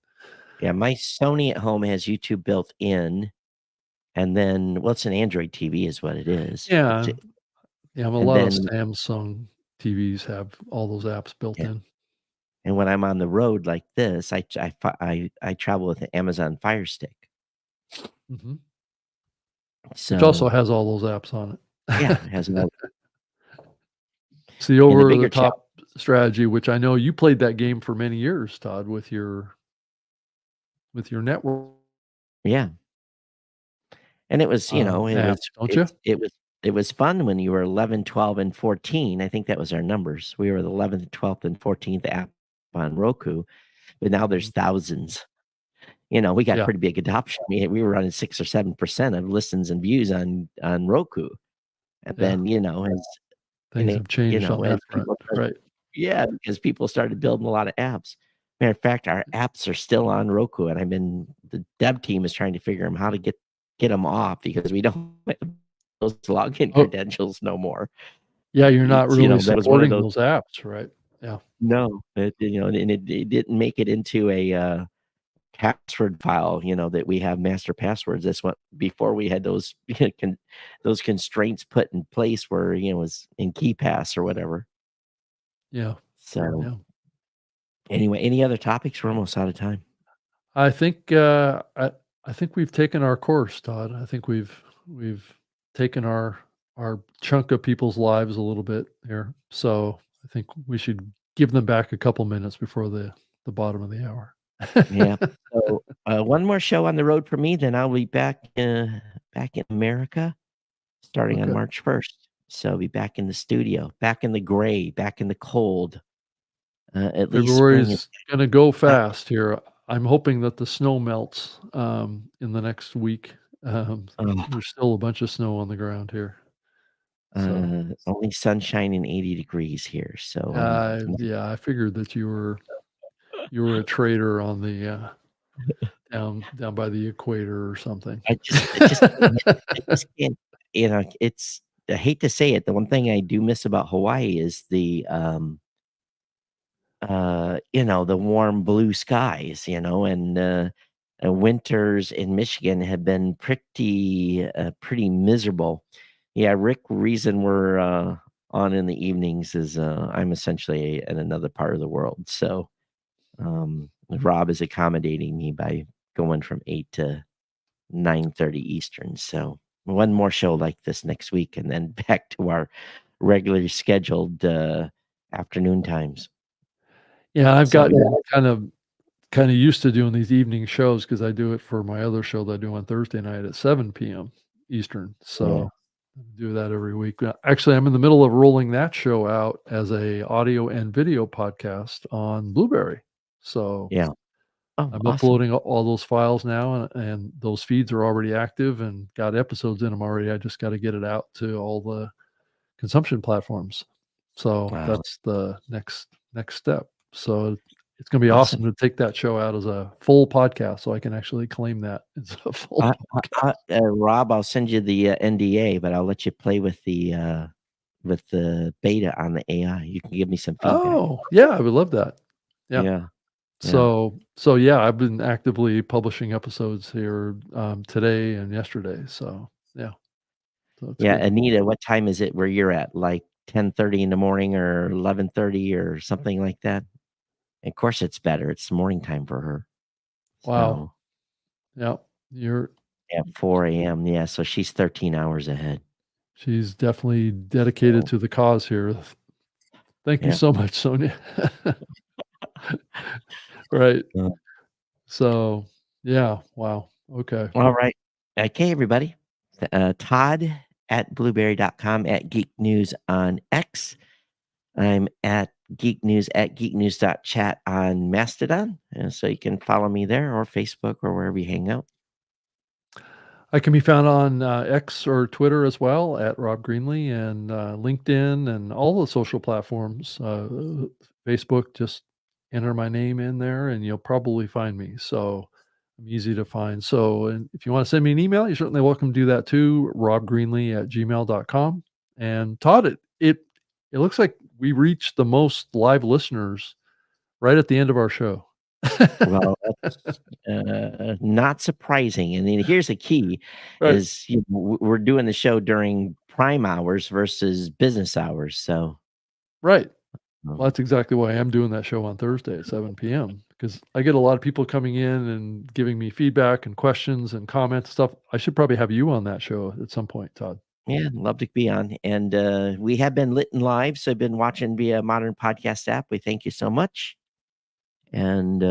yeah, my Sony at home has YouTube built in, and then well, it's an Android TV is what it is. yeah, yeah, a And lot of then Samsung TVs have all those apps built yeah, in. and when I'm on the road like this, I travel with an Amazon Fire Stick. Mhm. Which also So, has all those apps on yeah, it. it has no It's the and the over the bigger challenge top strategy, which I know you played that game for many years, Todd, with your network yeah. And it was, app, don't you? it was fun when you were 11, 12, and 14. I think that was our numbers. We were the 11th, 12th, and 14th app on Roku, but now there's Mhm. thousands. We got Yeah, pretty big adoption. We were running 6 or 7% of listens and views on Roku. And yeah. then, Things have changed on as that front, people started right. yeah, because people started building a lot of apps. Matter of fact, our apps are still on Roku, and the dev team is trying to figure out how to get them off because we don't have those login Oh, credentials no more. yeah, you're not It's, really that was one of supporting those those apps, right? Yeah. no, and it didn't make it into a, password file, that we have master passwords. That's what before we had those those constraints put in place where, it was in KeyPass or whatever. Yeah, So, yeah. anyway, any other topics? We're almost out of time. I think, I think we've taken our course, Todd. I think we've taken our chunk of people's lives a little bit here, so I think we should give them back a couple minutes before the bottom of the hour. Yeah. So, one more show on the road for me, then I'll be back in America starting on Okay. March 1st. So I'll be back in the studio, back in the gray, back in the cold. At least spring is February's gonna go back. fast here. I'm hoping that the snow melts, in the next week. Oh, There's still a bunch of snow on the ground here. So, only sunshine and 80 degrees here. So yeah, I figured that you were a trader on the, down by the equator or something. I just can't. It's I hate to say it. The one thing I do miss about Hawaii is the warm blue skies, and winters in Michigan have been pretty miserable. Yeah, Rick, reason we're on in the evenings is I'm essentially in another part of the world. So Rob is accommodating me by going from 8 to 9:30 Eastern. So one more show like this next week, and then back to our regularly scheduled afternoon times. Yeah, I've So yeah, gotten kinda used to doing these evening shows because I do it for my other show that I do on Thursday night at 7 p.m. Eastern, yeah, so I do that every week. Actually, I'm in the middle of rolling that show out as a audio and video podcast on Blueberry. So, yeah. Oh, I'm awesome. uploading all those files now, and those feeds are already active and got episodes in them already. I just gotta get it out to all the consumption platforms. So, Wow, that's the next step. So, it's gonna be awesome. awesome to take that show out as a full podcast so I can actually claim that it's a full podcast. Rob, I'll send you the NDA, but I'll let you play with the beta on the AI. You can give me some feedback. Oh, yeah, I would love that. Yeah. Yeah, yeah, So yeah, I've been actively publishing episodes here, today and yesterday, so, yeah, so it's yeah. good. Anita, what time is it where you're at? Like 10:30 in the morning or 11:30 or something like that. Of course, it's better. It's morning time for her. Wow. So Yeah. You're at 4 a.m. Yeah, so she's 13 hours ahead. She's definitely dedicated So to the cause here. Thank you yeah. so much, Sonia. Right. Uh, So, yeah, wow. Okay. all right. Okay, everybody. Todd at blueberry.com, at Geek News on X. I'm at Geek News at geeknews.chat on Mastodon. And so you can follow me there or Facebook or wherever you hang out. I can be found on X or Twitter as well at Rob Greenlee, and LinkedIn and all the social platforms. Facebook, just enter my name in there and you'll probably find me. So I'm easy to find. So, and if you want to send me an email, you're certainly welcome to do that too. robgreenlee@gmail.com. And Todd, it looks like we reached the most live listeners right at the end of our show. Well, that's not surprising. And then here's the key: Right. is we're doing the show during prime hours versus business hours. So Right. Well, um, that's exactly why I'm doing that show on Thursday at 7 PM, because I get a lot of people coming in and giving me feedback and questions and comments stuff. I should probably have you on that show at some point, Todd. yeah, love to be on. And we have been lit and live, so I've been watching via Modern Podcast app. We thank you so much. And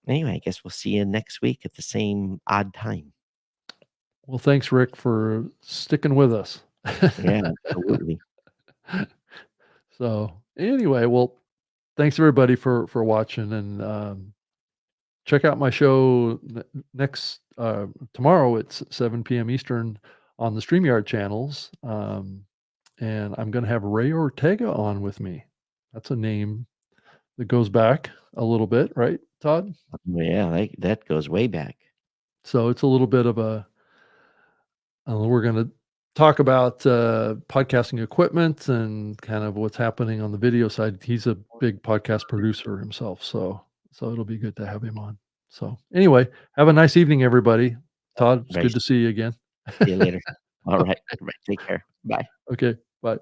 anyway, I guess we'll see you next week at the same odd time. Well, thanks, Rick, for sticking with us. Yeah, absolutely. So anyway, well, thanks everybody for watching, and check out my show next tomorrow at 7 p.m. Eastern on the StreamYard channels. And I'm going to have Ray Ortega on with me. That's a name that goes back a little bit, right, Todd? Yeah, that goes way back. So it's a little bit of we're going to talk about podcasting equipment and kind of what's happening on the video side. He's a big podcast producer himself, so it'll be good to have him on. So anyway, have a nice evening, everybody. Todd, it's Right. good to see you again. See you later. All right. Everybody, take care. Bye. Okay, bye.